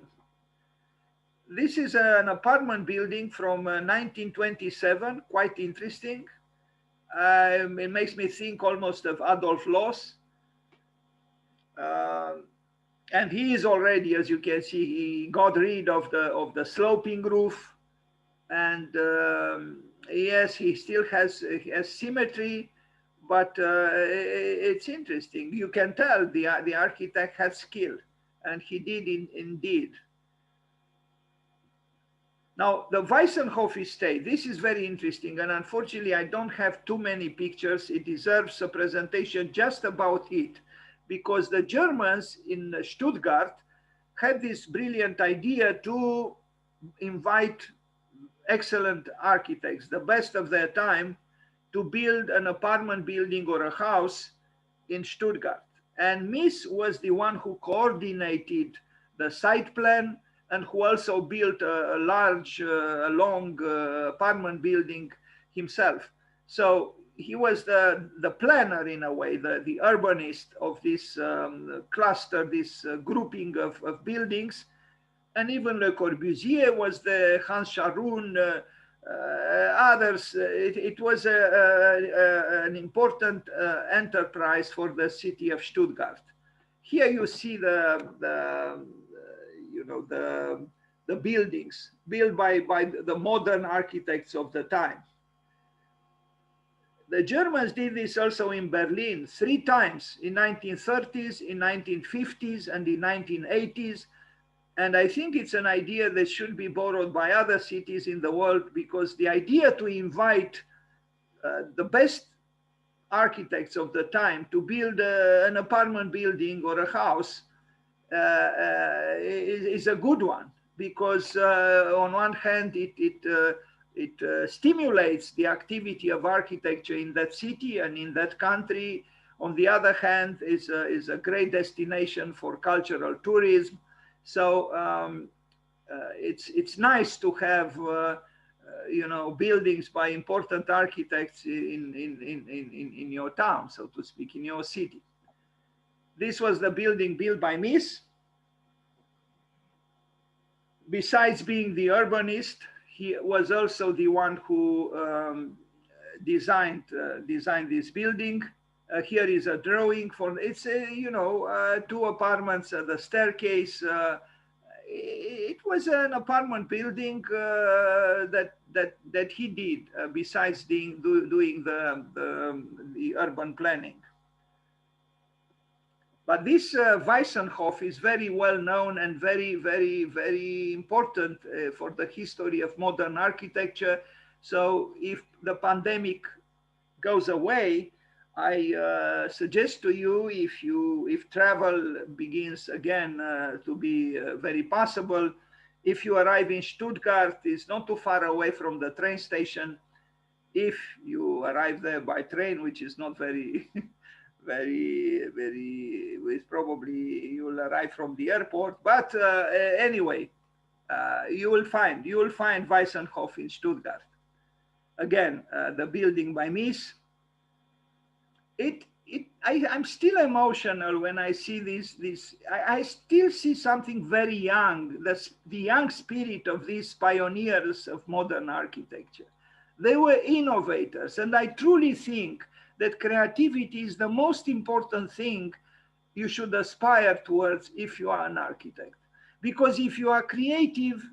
This is an apartment building from 1927, quite interesting. It makes me think almost of Adolf Loos. And he is already, as you can see, he got rid of the sloping roof, and yes, he still has symmetry, but it's interesting. You can tell the architect had skill, and he did indeed. Now, the Weissenhof estate, this is very interesting, and unfortunately, I don't have too many pictures. It deserves a presentation just about it, because the Germans in Stuttgart had this brilliant idea to invite excellent architects, the best of their time, to build an apartment building or a house in Stuttgart. And MIES was the one who coordinated the site plan and who also built a large, long apartment building himself. So he was the planner in a way, the urbanist of this cluster, this grouping of buildings. And even Le Corbusier was the Hans Scharoun, others. It was an important enterprise for the city of Stuttgart. Here you see the buildings built by the modern architects of the time. The Germans did this also in Berlin 3 times, in 1930s, in 1950s, and in 1980s. And I think it's an idea that should be borrowed by other cities in the world, because the idea to invite the best architects of the time to build an apartment building or a house is a good one, because on one hand, it stimulates the activity of architecture in that city and in that country. On the other hand, is a great destination for cultural tourism. So it's nice to have buildings by important architects in your town, so to speak, in your city. This was the building built by MIES. Besides being the urbanist, he was also the one who designed this building. Here is a drawing for it's 2 apartments, the staircase. It was an apartment building that he did besides doing the urban planning. But this Weissenhof is very well known and very, very, very important for the history of modern architecture. So if the pandemic goes away, I suggest to you, if travel begins again to be very possible, if you arrive in Stuttgart, it's not too far away from the train station. If you arrive there by train, which is not very probably you'll arrive from the airport, but anyway, you will find Weissenhof in Stuttgart. Again, the building by MIES. I'm still emotional when I see this. I still see something very young, the young spirit of these pioneers of modern architecture. They were innovators, and I truly think that creativity is the most important thing you should aspire towards if you are an architect. Because if you are creative,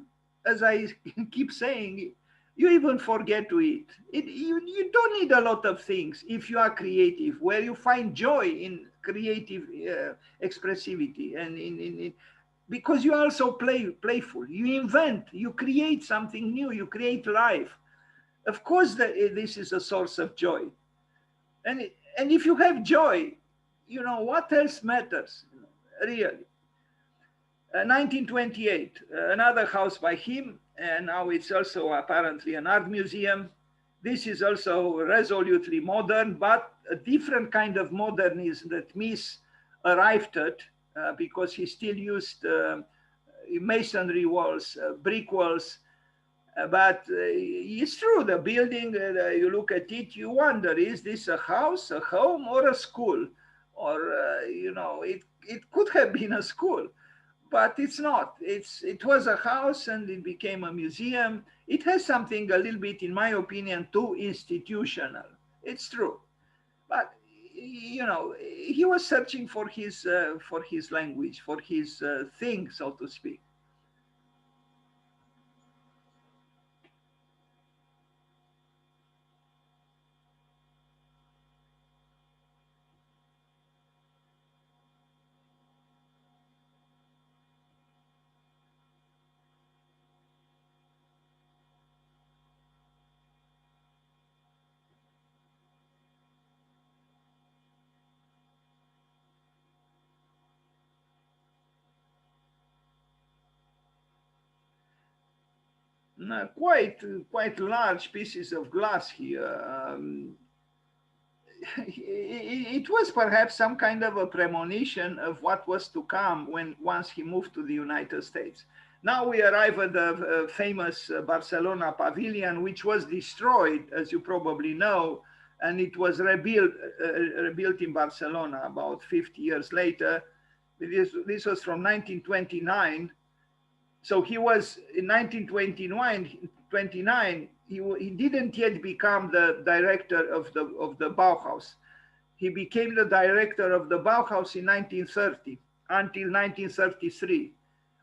as I keep saying, you even forget to eat. You don't need a lot of things if you are creative, where you find joy in creative expressivity and because you are also playful. You invent, you create something new, you create life. Of course, this is a source of joy. And if you have joy, what else matters, really? 1928, another house by him, and now it's also apparently an art museum. This is also resolutely modern, but a different kind of modernism that Mies arrived at, because he still used masonry walls, brick walls. But it's true, the building, you look at it, you wonder, is this a house, a home, or a school? Or, it could have been a school, but it's not. It was a house and it became a museum. It has something a little bit, in my opinion, too institutional. It's true. But, he was searching for his language, for his thing, so to speak. Quite large pieces of glass here. It was perhaps some kind of a premonition of what was to come once he moved to the United States. Now we arrive at the famous Barcelona pavilion, which was destroyed, as you probably know, and it was rebuilt in Barcelona about 50 years later. This was from 1929. So he was in 1929, he didn't yet become the director of the Bauhaus. He became the director of the Bauhaus in 1930 until 1933.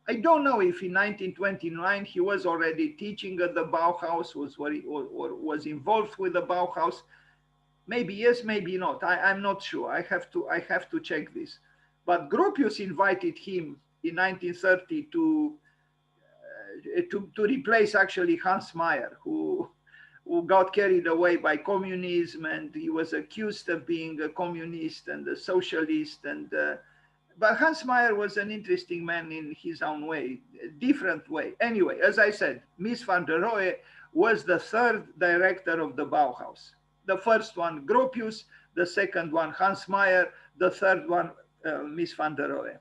I don't know if in 1929 he was already teaching at the Bauhaus, was involved with the Bauhaus. Maybe yes, maybe not. I'm not sure. I have to check this. But Gropius invited him in 1930 to replace actually Hans Meyer, who got carried away by communism, and he was accused of being a communist and a socialist. But Hans Meyer was an interesting man in his own way, a different way. Anyway, as I said, Mies van der Rohe was the third director of the Bauhaus. The first one, Gropius; the second one, Hans Meyer; the third one, Mies van der Rohe.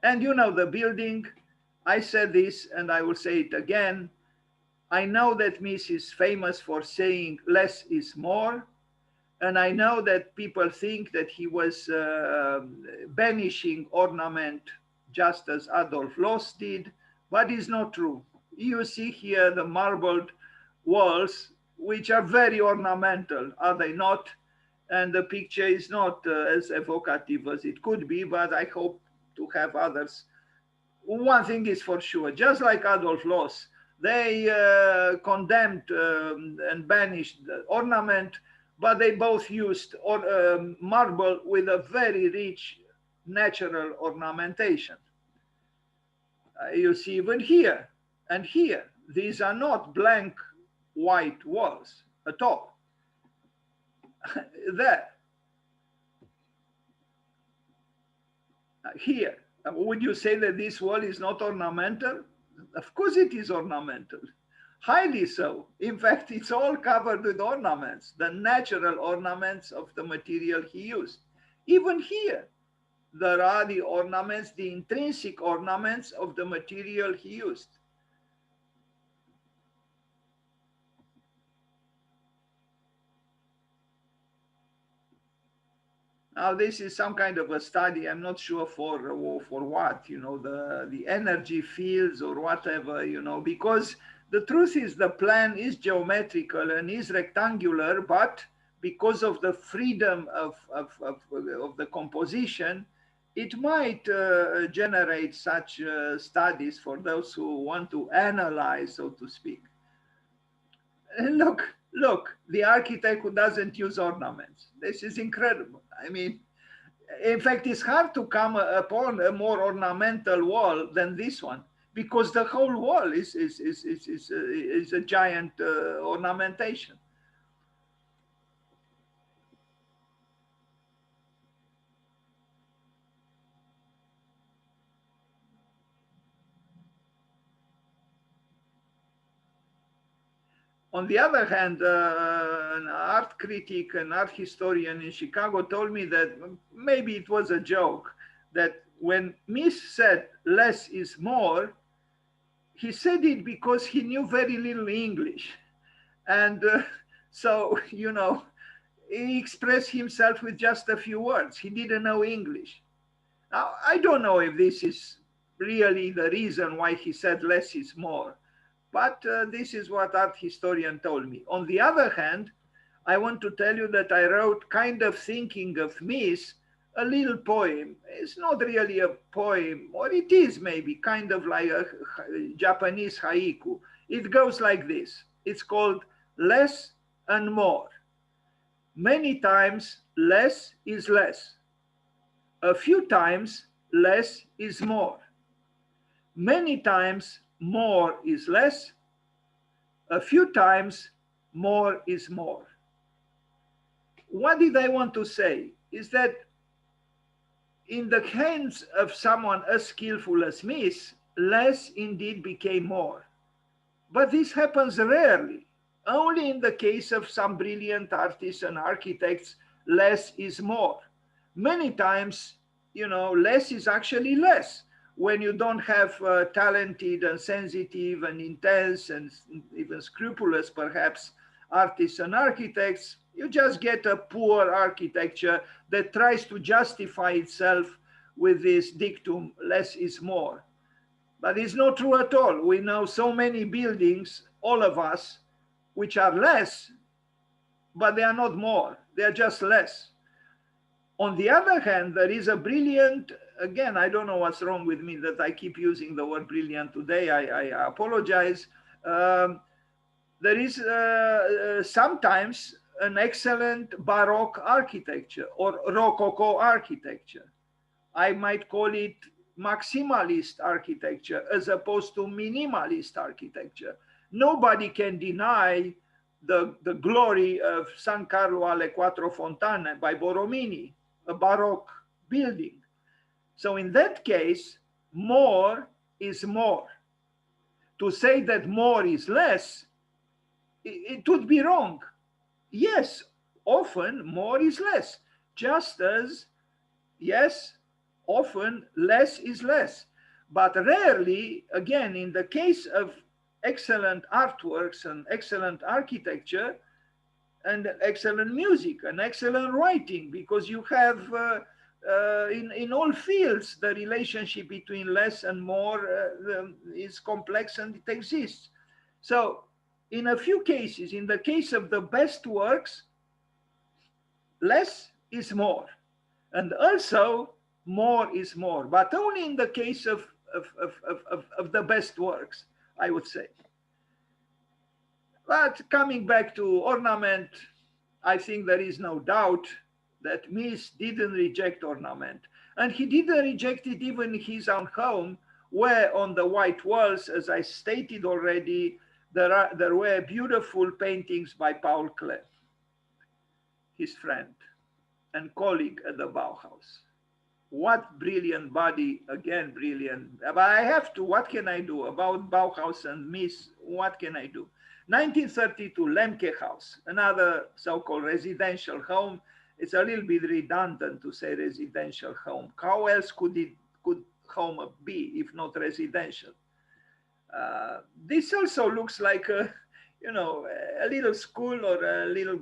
And the building, I said this and I will say it again. I know that Mies is famous for saying less is more. And I know that people think that he was banishing ornament just as Adolf Loos did, but it's not true. You see here the marbled walls, which are very ornamental, are they not? And the picture is not as evocative as it could be, but I hope to have others. One thing is for sure, just like Adolf Loos, they condemned and banished the ornament, but they both used marble with a very rich natural ornamentation. You see even here and here, these are not blank white walls at all. There. Here. Would you say that this wall is not ornamental? Of course it is ornamental. Highly so. In fact, it's all covered with ornaments, the natural ornaments of the material he used. Even here, there are the ornaments, the intrinsic ornaments of the material he used. Now, this is some kind of a study. I'm not sure for what, the energy fields or whatever, because the truth is the plan is geometrical and is rectangular, but because of the freedom of the composition, it might generate such studies for those who want to analyze, so to speak. Look, the architect who doesn't use ornaments. This is incredible. I mean, in fact, it's hard to come upon a more ornamental wall than this one, because the whole wall is a giant ornamentation. On the other hand, an art critic, an art historian in Chicago told me that maybe it was a joke, that when Mies said less is more, he said it because he knew very little English. And so, you know, he expressed himself with just a few words. He didn't know English. Now, I don't know if this is really the reason why he said less is more. But this is what art historian told me. On the other hand, I want to tell you that I wrote, kind of thinking of Mies, a little poem. It's not really a poem, or it is maybe kind of like a Japanese haiku. It goes like this. It's called Less and More. Many times less is less. A few times less is more. Many times more is less. A few times more is more. What did I want to say? Is that in the hands of someone as skillful as Mies, less indeed became more. But this happens rarely. Only in the case of some brilliant artists and architects, less is more. Many times, you know, less is actually less. When you don't have talented and sensitive and intense and even scrupulous, perhaps, artists and architects, you just get a poor architecture that tries to justify itself with this dictum, less is more. But it's not true at all. We know so many buildings, all of us, which are less, but they are not more. They are just less. On the other hand, there is a brilliant, again, I don't know what's wrong with me that I keep using the word brilliant today. I apologize. There is sometimes an excellent Baroque architecture or Rococo architecture. I might call it maximalist architecture as opposed to minimalist architecture. Nobody can deny the glory of San Carlo alle Quattro Fontane by Borromini, a Baroque building. So in that case, more is more. To say that more is less, it would be wrong. Yes, often more is less, just as, yes, often less is less. But rarely, again, in the case of excellent artworks and excellent architecture and excellent music and excellent writing, because you have in all fields the relationship between less and more is complex and it exists. So in a few cases, in the case of the best works, less is more, and also more is more, but only in the case of the best works, I would say. But coming back to ornament, I think there is no doubt that Mies didn't reject ornament. And he didn't reject it even in his own home, where on the white walls, as I stated already, there were beautiful paintings by Paul Klee, his friend and colleague at the Bauhaus. What brilliant body, again, brilliant. But I have to, what can I do about Bauhaus and Mies? What can I do? 1932, Lemke House, another so-called residential home. It's a little bit redundant to say residential home. How else could home be if not residential? This also looks like a, you know, a little school or a little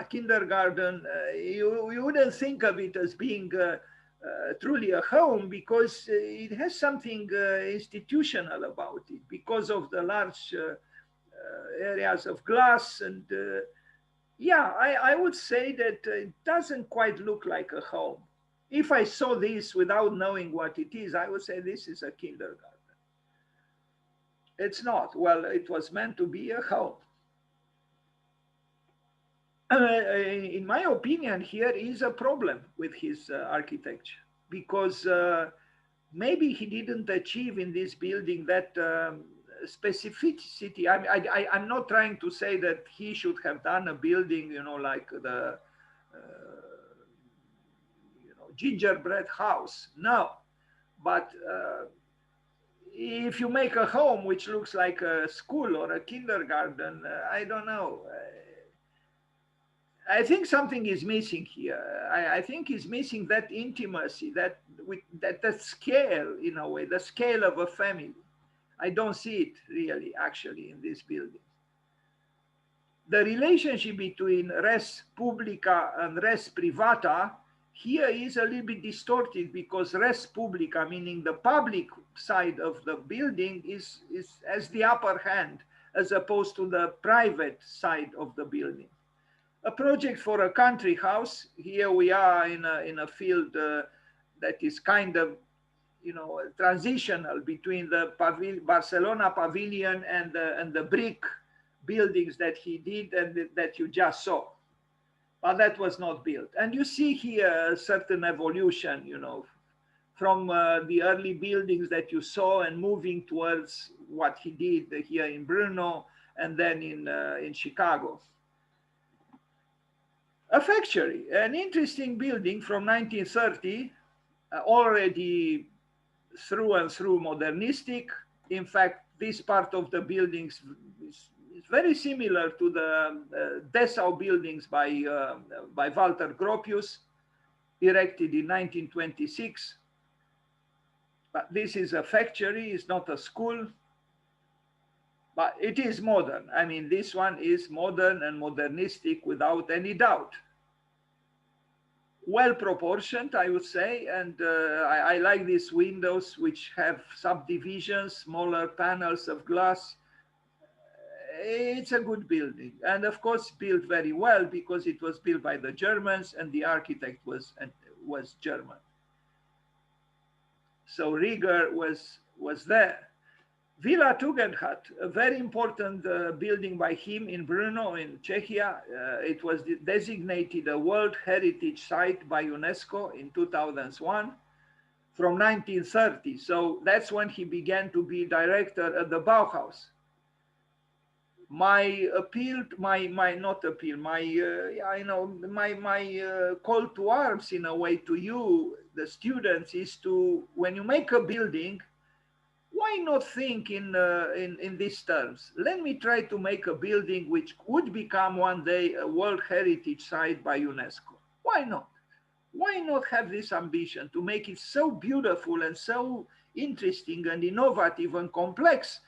kindergarten. You wouldn't think of it as being truly a home, because it has something institutional about it, because of the large areas of glass. And yeah, I would say that it doesn't quite look like a home. If I saw this without knowing what it is, I would say this is a kindergarten. It's not. Well, it was meant to be a home. In my opinion, here is a problem with his architecture because maybe he didn't achieve in this building that specificity. I'm not trying to say that he should have done a building, you know, like the gingerbread house. No, but if you make a home which looks like a school or a kindergarten, I don't know. I think something is missing here. I think is missing that intimacy, that scale in a way, the scale of a family. I don't see it really actually in this building. The relationship between res publica and res privata here is a little bit distorted because res publica, meaning the public side of the building, is as the upper hand as opposed to the private side of the building. A project for a country house. Here we are in a field that is kind of, you know, transitional between the Barcelona pavilion and the brick buildings that he did and that you just saw. But that was not built. And you see here a certain evolution, you know, from the early buildings that you saw and moving towards what he did here in Brno and then in Chicago. A factory, an interesting building from 1930, already through and through modernistic. In fact, this part of the buildings is very similar to the Dessau buildings by Walter Gropius, erected in 1926. But this is a factory, it's not a school, but it is modern. I mean, this one is modern and modernistic without any doubt. Well proportioned, I would say, and I like these windows which have subdivisions, smaller panels of glass. It's a good building, and of course built very well because it was built by the Germans and the architect was German. So rigor was there. Villa Tugendhat, a very important building by him in Brno in Czechia. It was designated a World Heritage Site by UNESCO in 2001 from 1930. So that's when he began to be director at the Bauhaus. My call to arms in a way to you, the students, is to, when you make a building, why not think in these terms? Let me try to make a building which would become one day a World Heritage Site by UNESCO. Why not? Why not have this ambition to make it so beautiful and so interesting and innovative and complex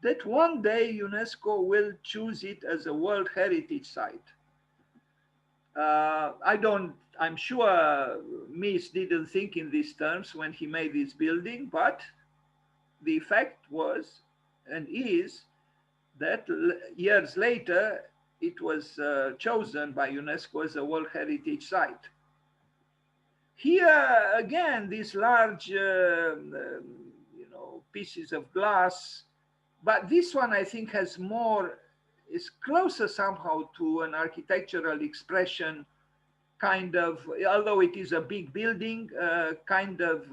that one day UNESCO will choose it as a World Heritage Site? I'm sure MIES didn't think in these terms when he made this building, but the effect was and is that years later it was chosen by UNESCO as a World Heritage Site. Here again, these large pieces of glass, but this one I think has more, is closer somehow to an architectural expression, kind of, although it is a big building, kind of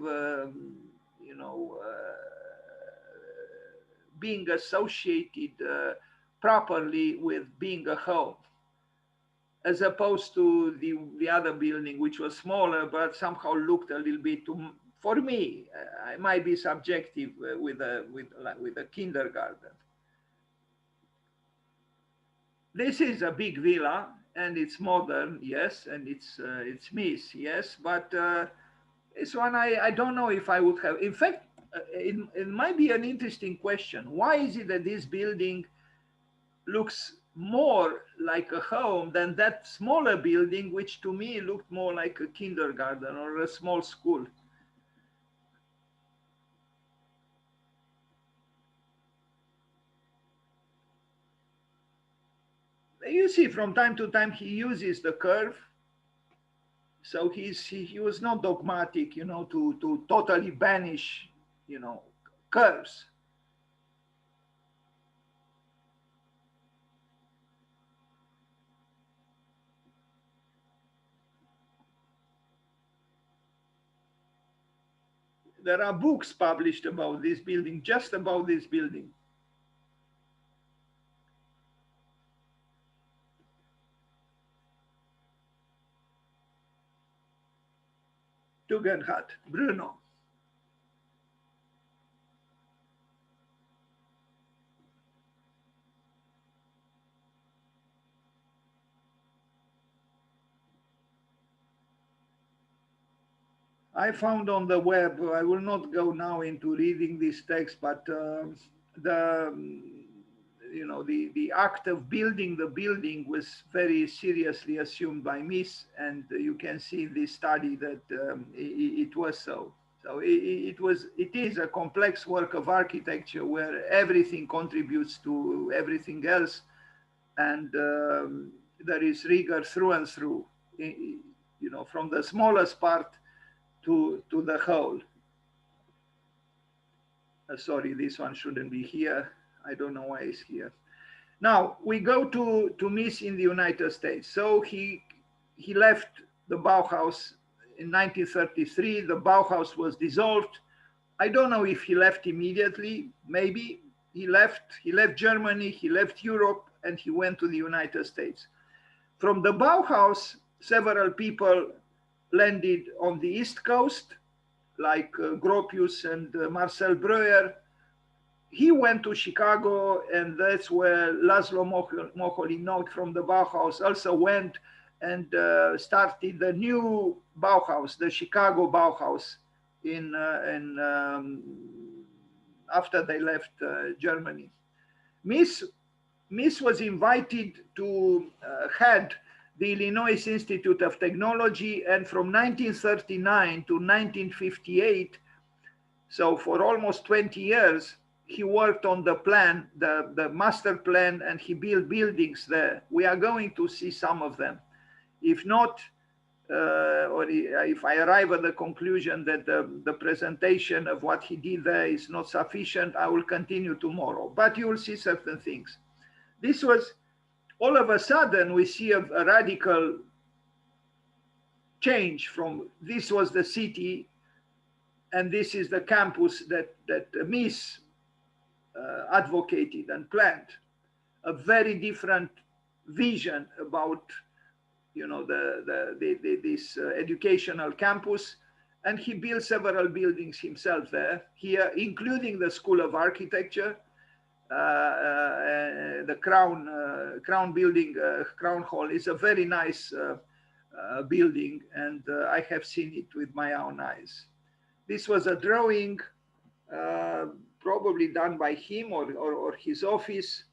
being associated properly with being a home, as opposed to the other building, which was smaller, but somehow looked a little bit, for me, I might be subjective with a kindergarten. This is a big villa, and it's modern, yes, and it's MIES, yes, but this one I don't know if I would have. In fact, it might be an interesting question. Why is it that this building looks more like a home than that smaller building, which to me looked more like a kindergarten or a small school? You see, from time to time, he uses the curve. So he was not dogmatic, you know, to totally banish, you know, curves. There are books published about this building, just about this building. Tugendhat, Bruno. I found on the web, I will not go now into reading this text, but the, you know, the act of building the building was very seriously assumed by MIES, and you can see in this study that it was so. So it is a complex work of architecture where everything contributes to everything else, and there is rigor through and through, you know, from the smallest part to the whole. Sorry, this one shouldn't be here. I don't know why it's here. Now we go to MIES in the United States. So he left the Bauhaus in 1933. The Bauhaus was dissolved. I don't know if he left immediately. Maybe he left Germany, he left Europe, and he went to the United States. From the Bauhaus, several people landed on the East Coast, like Gropius and Marcel Breuer. He went to Chicago, and that's where Laszlo Moholy-Nagy from the Bauhaus also went and started the new Bauhaus, the Chicago Bauhaus, after they left Germany. MIES was invited to head the Illinois Institute of Technology, and from 1939 to 1958, so for almost 20 years, he worked on the plan, the master plan, and he built buildings there. We are going to see some of them. If not, or if I arrive at the conclusion that the presentation of what he did there is not sufficient, I will continue tomorrow, but you will see certain things. This was, all of a sudden, we see a radical change from, this was the city, and this is the campus that MIES advocated and planned. A very different vision about, you know, this educational campus, and he built several buildings himself there, here, including the School of Architecture, the Crown building, Crown Hall is a very nice building, and I have seen it with my own eyes. This was a drawing probably done by him or his office.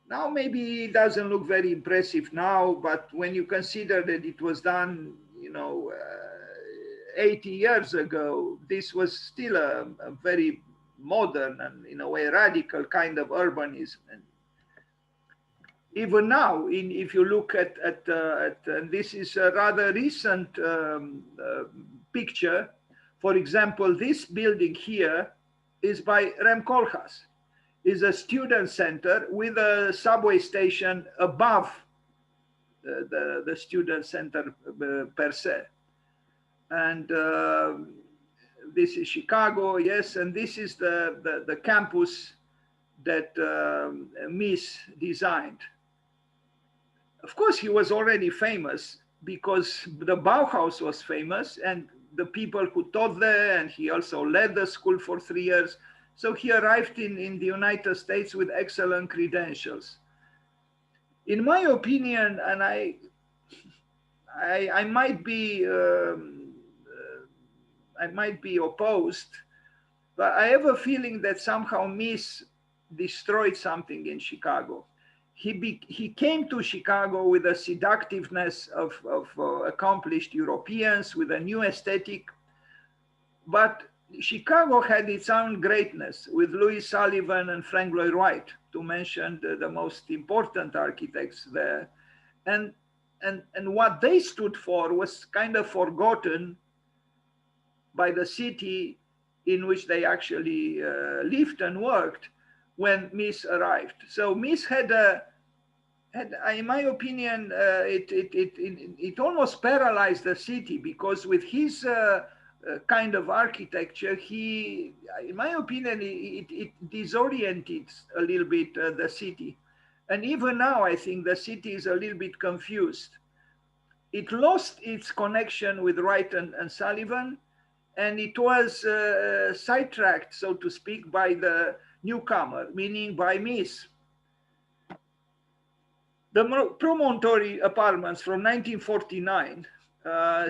Now maybe it doesn't look very impressive now, but when you consider that it was done, you know, 80 years ago, this was still a very modern and in a way radical kind of urbanism. And even now, if you look at this is a rather recent picture. For example, this building here is by Rem Koolhaas, is a student center with a subway station above the student center per se. And this is Chicago, yes, and this is the campus that MIES designed. Of course, he was already famous because the Bauhaus was famous and the people who taught there, and he also led the school for 3 years. So he arrived in the United States with excellent credentials. In my opinion, and I might be opposed, but I have a feeling that somehow MIES destroyed something in Chicago. He came to Chicago with a seductiveness of accomplished Europeans with a new aesthetic, but Chicago had its own greatness with Louis Sullivan and Frank Lloyd Wright, to mention the most important architects there. And and what they stood for was kind of forgotten by the city in which they actually lived and worked when MIES arrived. So MIES had, in my opinion, it almost paralyzed the city, because with his kind of architecture, he, in my opinion, it disoriented a little bit the city. And even now, I think the city is a little bit confused. It lost its connection with Wright and Sullivan, and it was sidetracked, so to speak, by the newcomer, meaning by MIES. The promontory apartments from 1949,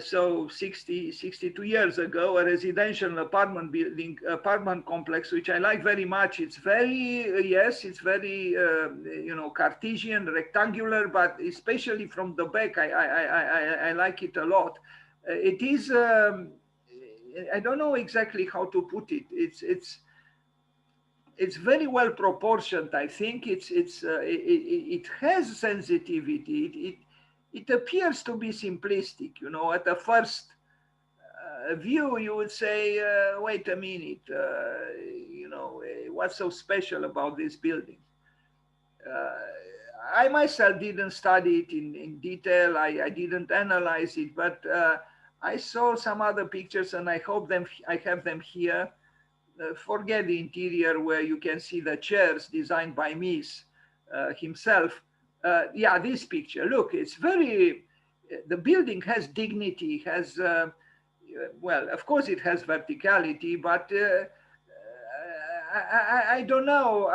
so 62 years ago, a residential apartment building, apartment complex, which I like very much. It's very, yes, it's very, you know, Cartesian, rectangular, but especially from the back, I like it a lot. It is, I don't know exactly how to put it. It's very well proportioned. I think it has sensitivity. It appears to be simplistic. You know, at the first view, you would say, "Wait a minute, you know, what's so special about this building?" I myself didn't study it in detail. I didn't analyze it, but I saw some other pictures, and I hope I have them here. Forget the interior where you can see the chairs designed by MIES himself. Yeah, this picture, look, it's very, the building has dignity, has, well, of course it has verticality, but I don't know,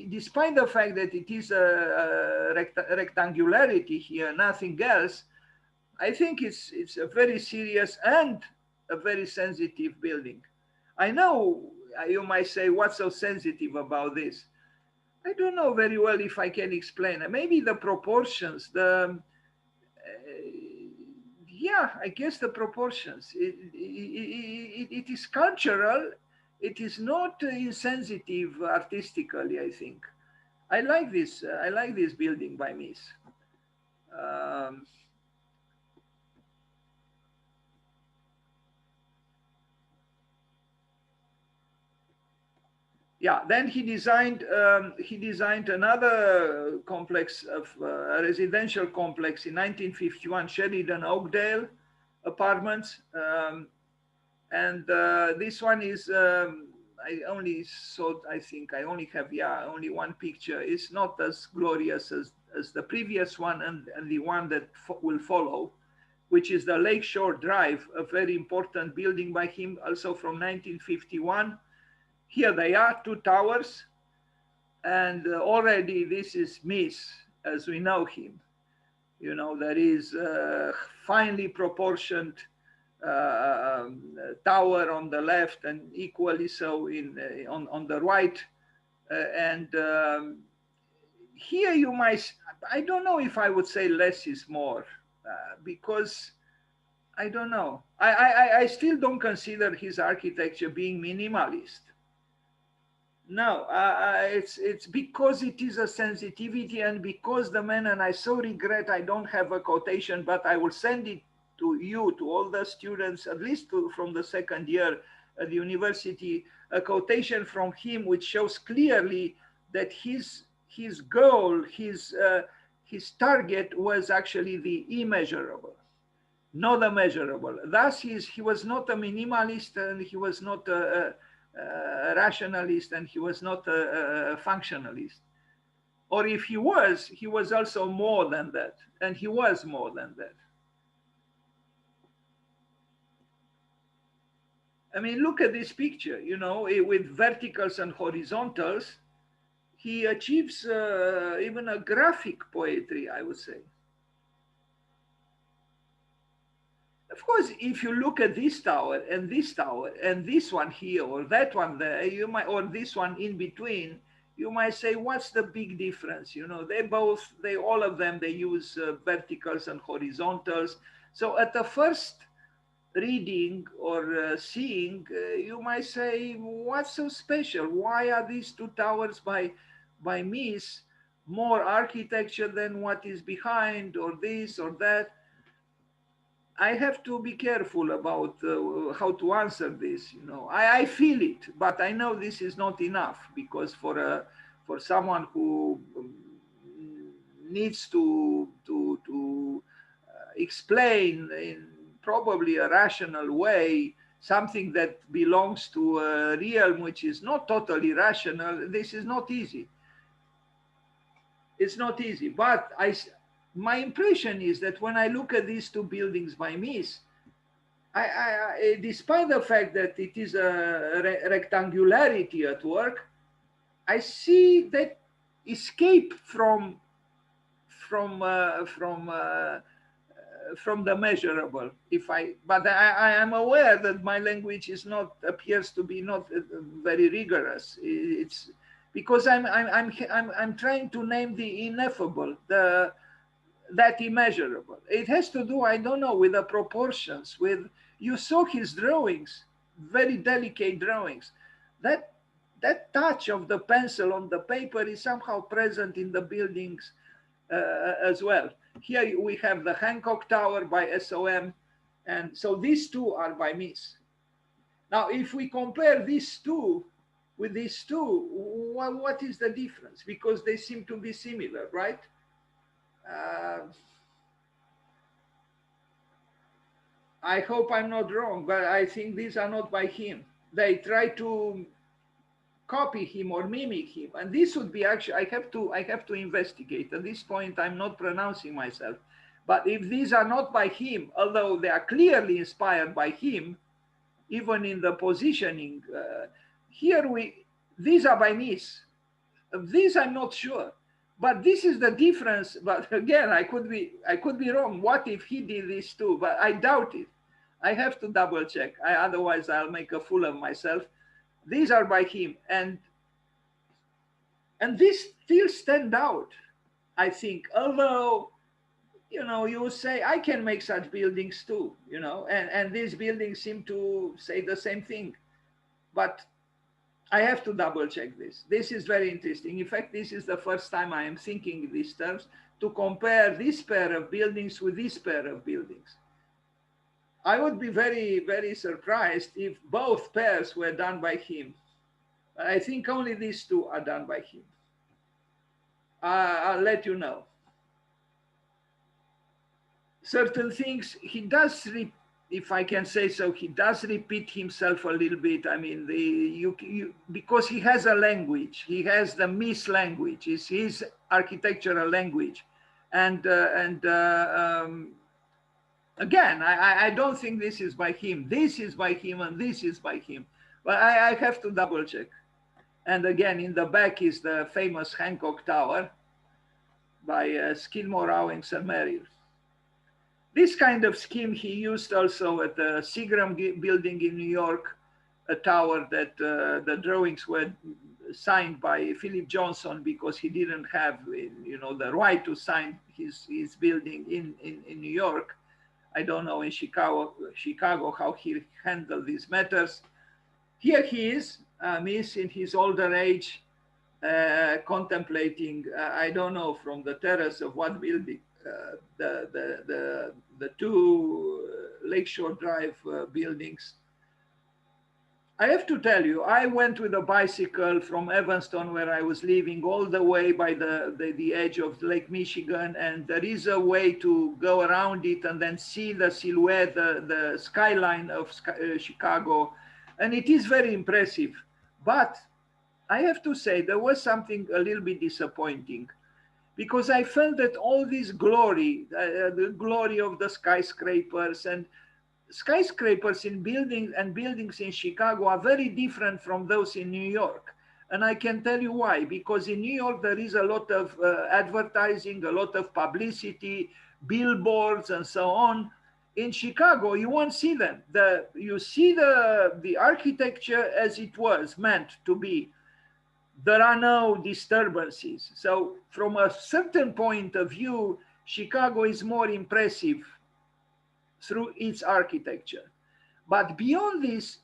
despite the fact that it is a rectangularity here, nothing else, I think it's a very serious and a very sensitive building. I know you might say, what's so sensitive about this? I don't know very well if I can explain it. Maybe the proportions, yeah, I guess the proportions. It is cultural. It is not insensitive artistically, I think. I like this building by MIES. Yeah, then he designed another complex of a residential complex in 1951, Sheridan Oakdale Apartments, and this one is I only saw, I think I only have, yeah, only one picture. It's not as glorious as the previous one and the one that will follow, which is the Lakeshore Drive, a very important building by him, also from 1951. Here they are, two towers, and already this is MIES as we know him. You know, there is a finely proportioned tower on the left and equally so on the right. And here you might, I don't know if I would say less is more, because I don't know. I still don't consider his architecture being minimalist. No, it's because it is a sensitivity, and because the man, and I so regret I don't have a quotation, but I will send it to you, to all the students, at least from the second year at the university, a quotation from him which shows clearly that his goal, his target was actually the immeasurable, not the measurable. Thus, he was not a minimalist, and he was not a rationalist, and he was not a functionalist. Or if he was also more than that, and he was more than that. I mean, look at this picture, you know, with verticals and horizontals, he achieves even a graphic poetry, I would say. Of course, if you look at this tower and this one here, or that one there, you might, or this one in between, you might say, what's the big difference? You know, all of them, they use verticals and horizontals. So at the first reading or seeing, you might say, what's so special? Why are these two towers by MIES more architecture than what is behind, or this or that. I have to be careful about how to answer this. You know, I feel it, but I know this is not enough, because for someone who needs to explain in probably a rational way something that belongs to a realm which is not totally rational, this is not easy. It's not easy. But my impression is that when I look at these two buildings by MIES, despite the fact that it is a rectangularity at work, I see that escape from uh, from uh, from the measurable. But I am aware that my language is not, appears to be not very rigorous. It's because I'm trying to name the ineffable, that immeasurable. It has to do, I don't know, with the proportions. With, you saw his drawings, very delicate drawings. That that touch of the pencil on the paper is somehow present in the buildings as well. Here we have the Hancock Tower by SOM, and so these two are by MIES. Now, if we compare these two with these two, what is the difference? Because they seem to be similar, right? I hope I'm not wrong, but I think these are not by him. They try to copy him or mimic him, and this would be actually, I have to investigate. At this point, I'm not pronouncing myself, but if these are not by him, although they are clearly inspired by him, even in the positioning, these are by MIES. These I'm not sure, but this is the difference. But again, I could be wrong. What if he did this too? But I doubt it. I have to double check. Otherwise, I'll make a fool of myself. These are by him, and these still stand out, I think. Although, you know, you say I can make such buildings too, you know, and these buildings seem to say the same thing, but I have to double check this. This is very interesting. In fact, this is the first time I am thinking in these terms, to compare this pair of buildings with this pair of buildings. I would be very, very surprised if both pairs were done by him. I think only these two are done by him. I'll let you know. Certain things he does, if I can say so, he does repeat himself a little bit. I mean, because he has a language, he has the MIES language, it's his architectural language, and again, I don't think this is by him. This is by him, and this is by him. But I have to double check. And again, in the back is the famous Hancock Tower by Skidmore, Owings, and Merrill. This kind of scheme he used also at the Seagram building in New York, a tower that the drawings were signed by Philip Johnson because he didn't have, you know, the right to sign his building in New York. I don't know in Chicago how he handled these matters. Here he is, MIES in his older age, contemplating, I don't know from the terrace of what building, the two Lakeshore Drive buildings. I have to tell you, I went with a bicycle from Evanston, where I was living, all the way by the edge of Lake Michigan, and there is a way to go around it and then see the silhouette, the skyline of Chicago, and it is very impressive. But I have to say, there was something a little bit disappointing, because I felt that all this glory, the glory of the skyscrapers, and skyscrapers in buildings in Chicago are very different from those in New York. And I can tell you why. Because in New York, there is a lot of advertising, a lot of publicity, billboards, and so on. In Chicago, you won't see them. You see the architecture as it was meant to be. There are no disturbances. So from a certain point of view, Chicago is more impressive through its architecture. But beyond this,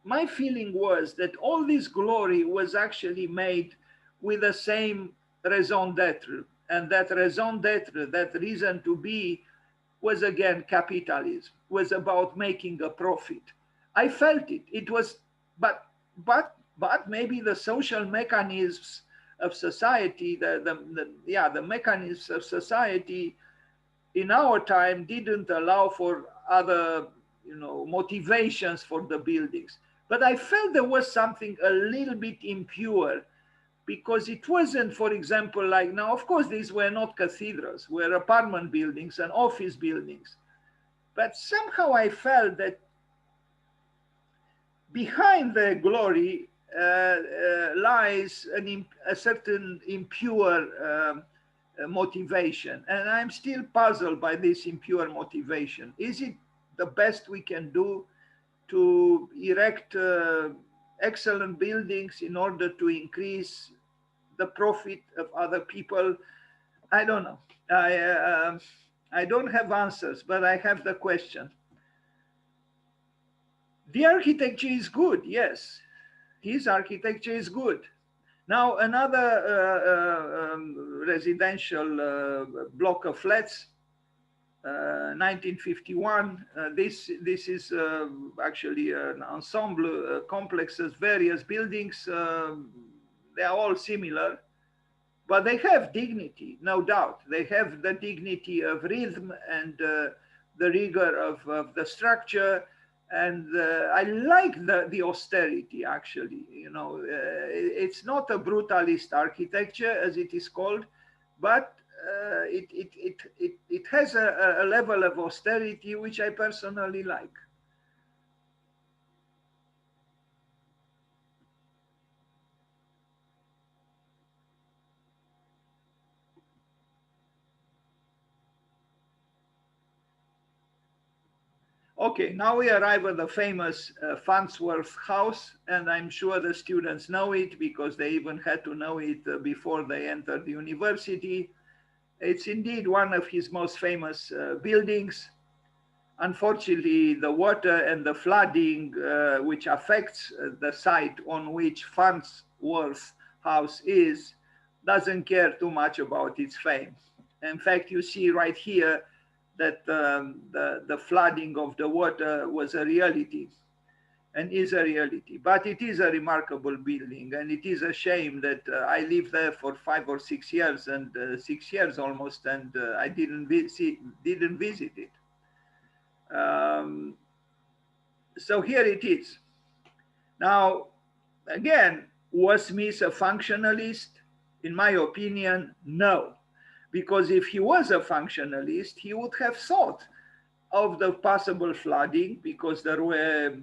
my feeling was that all this glory was actually made with the same raison d'être. And that raison d'être, that reason to be, was again capitalism, was about making a profit. I felt it. It was, but maybe the social mechanisms of society, the mechanisms of society in our time didn't allow for other, motivations for the buildings. But I felt there was something a little bit impure, because it wasn't, for example, like now, of course, these were not cathedrals, were apartment buildings and office buildings. But somehow I felt that behind the glory lies a certain impure motivation. And I'm still puzzled by this impure motivation. Is it the best we can do to erect excellent buildings in order to increase the profit of other people? I don't know. I don't have answers, but I have the question. The architecture is good, yes. His architecture is good. Now, another residential block of flats, 1951. This is actually an ensemble complexes, various buildings. They are all similar, but they have dignity, no doubt. They have the dignity of rhythm and the rigor of the structure. And I like the austerity, actually. It's not a brutalist architecture, as it is called, but it has a level of austerity which I personally like. Okay, now we arrive at the famous Farnsworth House, and I'm sure the students know it because they even had to know it before they entered the university. It's indeed one of his most famous buildings. Unfortunately, the water and the flooding, which affects the site on which Farnsworth House is, doesn't care too much about its fame. In fact, you see right here that the flooding of the water was a reality and is a reality. But it is a remarkable building, and it is a shame that I lived there for 5 or 6 years, and 6 years almost, and I didn't visit it. So here it is. Now, again, was MIES a functionalist? In my opinion, no. Because if he was a functionalist, he would have thought of the possible flooding, because there were,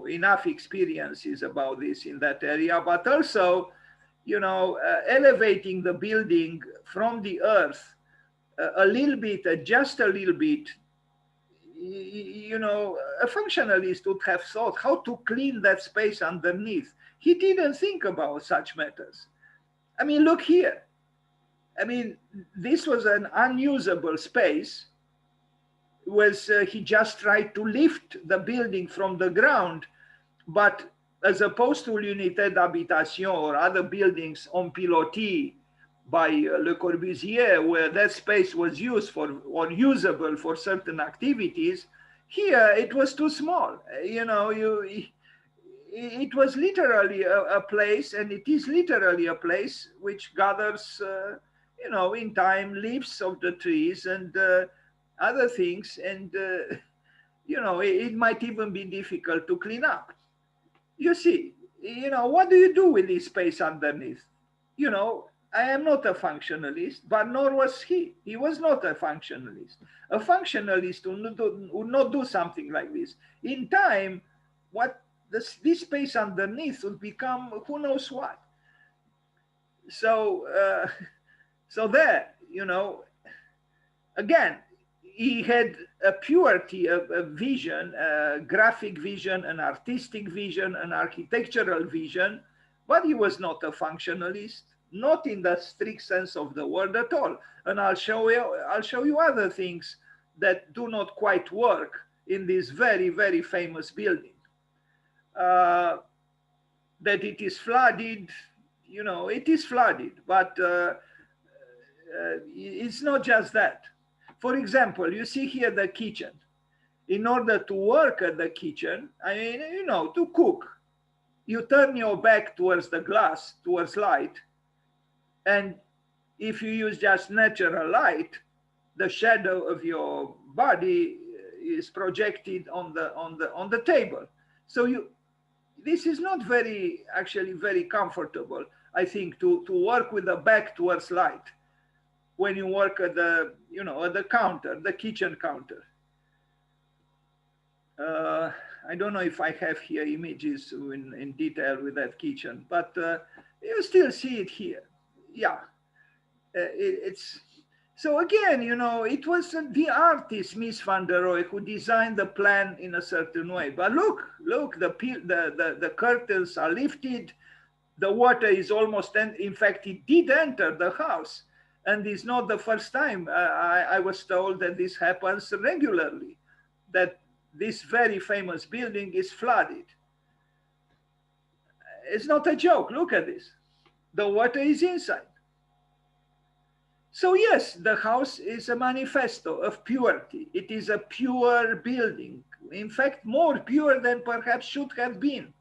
enough experiences about this in that area, but also, elevating the building from the earth a little bit, just a little bit. A functionalist would have thought how to clean that space underneath. He didn't think about such matters. I mean, look here. I mean, this was an unusable space. He just tried to lift the building from the ground, but as opposed to l'unité d'habitation or other buildings en pilotis by Le Corbusier, where that space was used for or usable for certain activities, here it was too small. It was literally a place, and it is literally a place which gathers, in time, leaves of the trees and other things, and it might even be difficult to clean up. You see, what do you do with this space underneath? I am not a functionalist, but nor was he. He was not a functionalist. A functionalist would not do something like this. In time, this space underneath would become who knows what. So, there, again, he had a purity of vision, graphic vision, an artistic vision, an architectural vision, but he was not a functionalist, not in the strict sense of the word at all. And I'll show you other things that do not quite work in this very, very famous building. That it is flooded, you know, it is flooded, but it's not just that. For example, you see here the kitchen. In order to work at the kitchen, I mean, you know, to cook, you turn your back towards the glass, towards light, and if you use just natural light, the shadow of your body is projected on the table. So this is not actually very comfortable, I think, to work with the back towards light when you work at the, you know, at the counter, the kitchen counter. I don't know if I have here images in detail with that kitchen, but you still see it here. Yeah, it's so again, you know, it was the artist MIES van der Rohe who designed the plan in a certain way. But look, the curtains are lifted, the water is almost, in fact, it did enter the house, and it's not the first time. I was told that this happens regularly, that this very famous building is flooded. It's not a joke. Look at this. The water is inside. So yes, the house is a manifesto of purity. It is a pure building. In fact, more pure than perhaps should have been.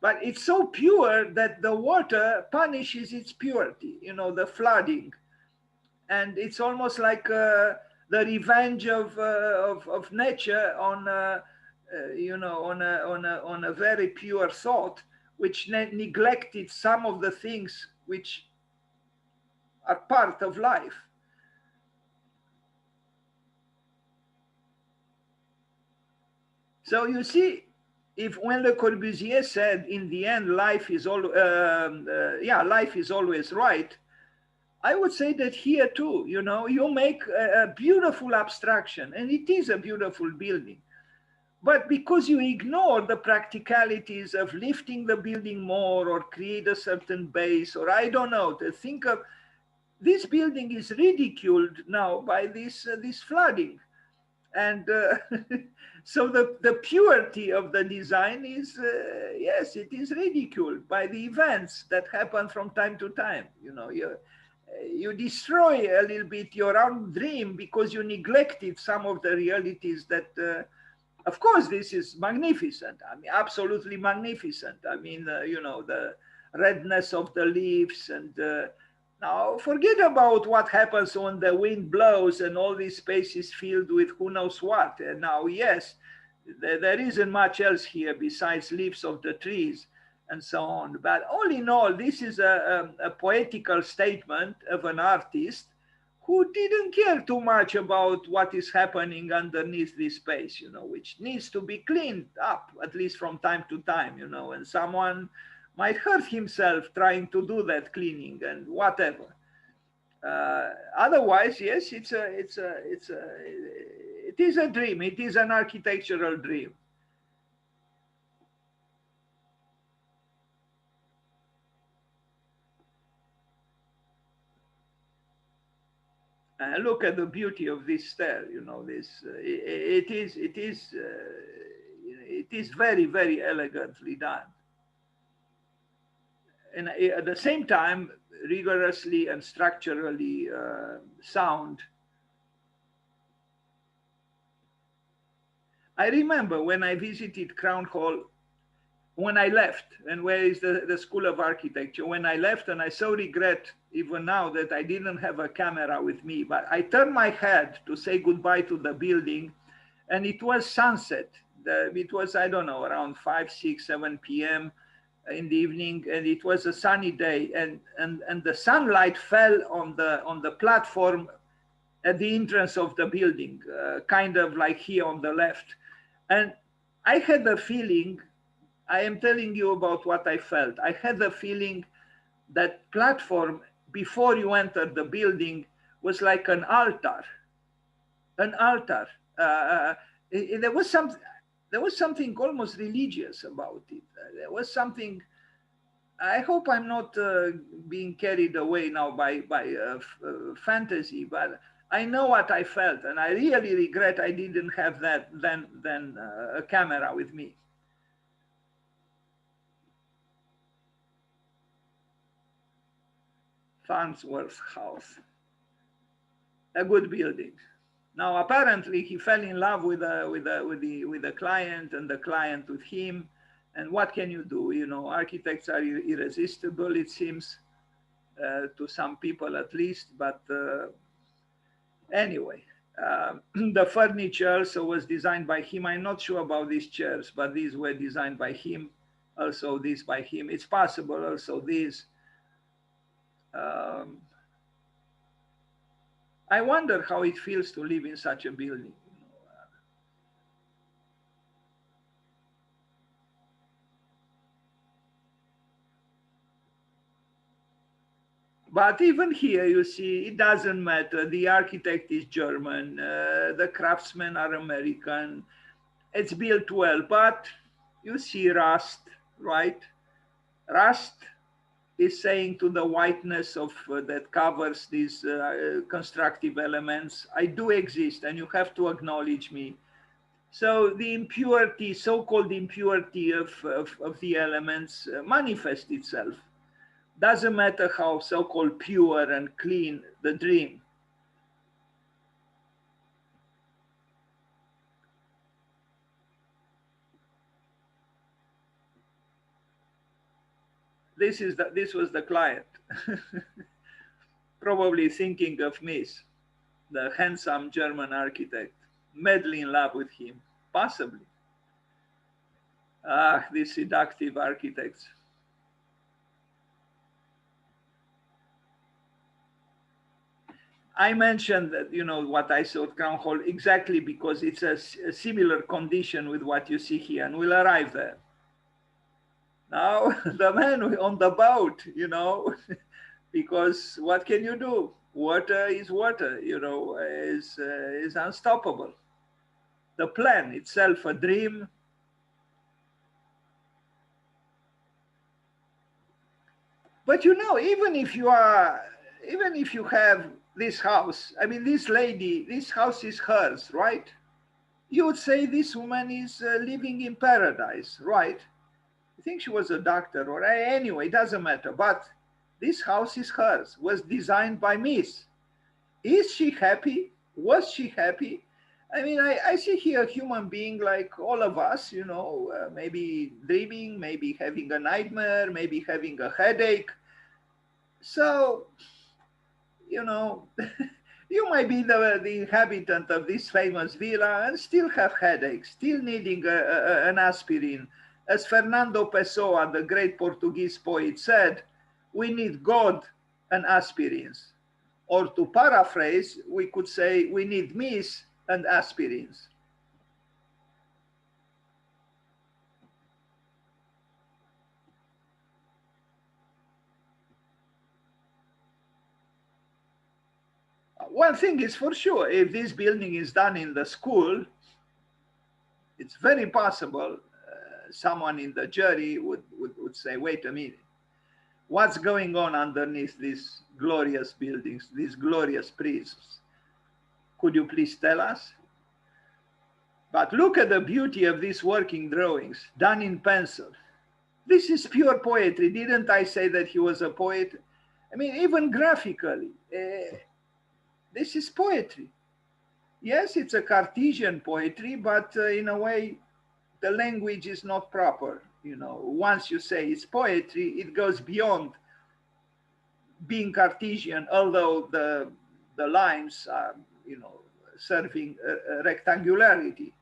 But it's so pure that the water punishes its purity, you know, the flooding. And it's almost like the revenge of nature on, you know, on a very pure thought, which neglected some of the things which are part of life. So you see, when Le Corbusier said, in the end, life is life is always right, I would say that here too, you know, you make a beautiful abstraction, and it is a beautiful building. But because you ignore the practicalities of lifting the building more or create a certain base, or I don't know, to think of, this building is ridiculed now by this flooding. And so the purity of the design is, yes, it is ridiculed by the events that happen from time to time. You know, you destroy a little bit your own dream because you neglected some of the realities that, of course, this is magnificent. I mean, absolutely magnificent. I mean, you know, the redness of the leaves, and now forget about what happens when the wind blows and all these spaces filled with who knows what. And now, yes, there isn't much else here besides leaves of the trees and so on. But all in all, this is a poetical statement of an artist who didn't care too much about what is happening underneath this space, you know, which needs to be cleaned up, at least from time to time, you know, and someone might hurt himself trying to do that cleaning and whatever. Otherwise, yes, it is a dream. It is an architectural dream. Look at the beauty of this stair. You know, this it is very, very elegantly done, and at the same time rigorously and structurally sound. I remember when I visited Crown Hall, when I left, and where is the School of Architecture, when I left, and I so regret even now that I didn't have a camera with me, but I turned my head to say goodbye to the building, and it was sunset. It was, I don't know, around 5, 6, 7 p.m. in the evening, and it was a sunny day, and the sunlight fell on the platform at the entrance of the building, kind of like here on the left. And I had the feeling, I am telling you about what I felt. I had the feeling that platform before you entered the building was like an altar. An altar. There was something almost religious about it. There was something. I hope I'm not being carried away now by fantasy, but I know what I felt, and I really regret I didn't have that then a camera with me. Farnsworth House, a good building. Now, apparently, he fell in love with the client, and the client with him. And what can you do? You know, architects are irresistible, it seems, to some people at least. But anyway, the furniture also was designed by him. I'm not sure about these chairs, but these were designed by him. Also, this by him. It's possible also these. I wonder how it feels to live in such a building. But even here, you see, it doesn't matter. The architect is German, the craftsmen are American. It's built well, but you see rust, right? Rust is saying to the whiteness of that covers these constructive elements, I do exist and you have to acknowledge me. So the impurity, so-called impurity of the elements manifests itself. Doesn't matter how so-called pure and clean the dream. This was the client, probably thinking of MIES, the handsome German architect, madly in love with him, possibly. Ah, these seductive architects. I mentioned that, you know, what I saw at Crown Hall exactly because it's a similar condition with what you see here, and we'll arrive there. Now, the man on the boat, you know, because what can you do? Water is water, you know, is unstoppable. The plan itself, a dream. But you know, even if you have this house, I mean, this lady, this house is hers, right? You would say this woman is living in paradise, right? I think she was a doctor, or anyway, it doesn't matter. But this house is hers, was designed by MIES. Is she happy? Was she happy? I mean, I see here a human being like all of us, you know, maybe dreaming, maybe having a nightmare, maybe having a headache. So, you know, you might be the inhabitant of this famous villa and still have headaches, still needing an aspirin. As Fernando Pessoa, the great Portuguese poet, said, we need God and aspirins. Or to paraphrase, we could say we need MIES and aspirins. One thing is for sure, if this building is done in the school, it's very possible someone in the jury would say, wait a minute, what's going on underneath these glorious buildings, these glorious prisms? Could you please tell us? But look at the beauty of these working drawings done in pencil. This is pure poetry. Didn't I say that he was a poet? I mean, even graphically, this is poetry. Yes, it's a Cartesian poetry, but in a way, the language is not proper. You know, once you say it's poetry, it goes beyond being Cartesian, although the lines are, you know, serving a rectangularity.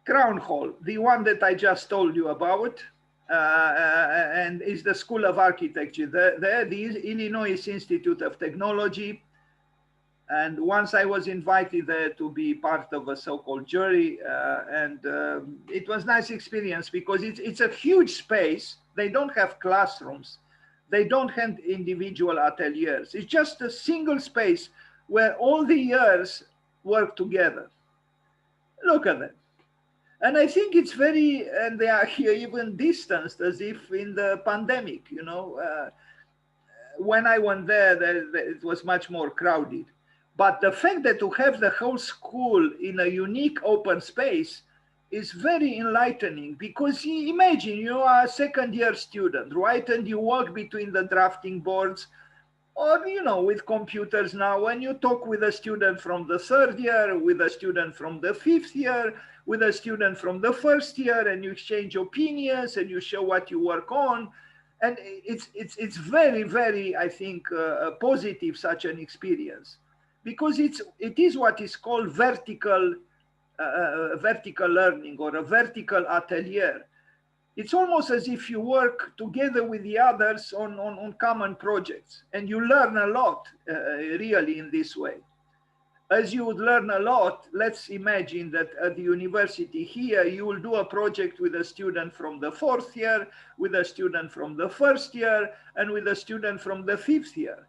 Crown Hall, the one that I just told you about, and is the School of Architecture. There, the Illinois Institute of Technology. And once I was invited there to be part of a so-called jury, and it was a nice experience because it's a huge space. They don't have classrooms. They don't have individual ateliers. It's just a single space where all the years work together. Look at that. And I think it's very, and they are here even distanced as if in the pandemic, you know. When I went there, it was much more crowded. But the fact that to have the whole school in a unique open space is very enlightening, because imagine you are a second year student, right? And you walk between the drafting boards, or, you know, with computers now, when you talk with a student from the third year, with a student from the fifth year, with a student from the first year, and you exchange opinions and you show what you work on. And it's very, very, I think, positive, such an experience, because it is what is called vertical learning, or a vertical atelier. It's almost as if you work together with the others on common projects, and you learn a lot, really, in this way. As you would learn a lot, let's imagine that at the university here, you will do a project with a student from the fourth year, with a student from the first year, and with a student from the fifth year,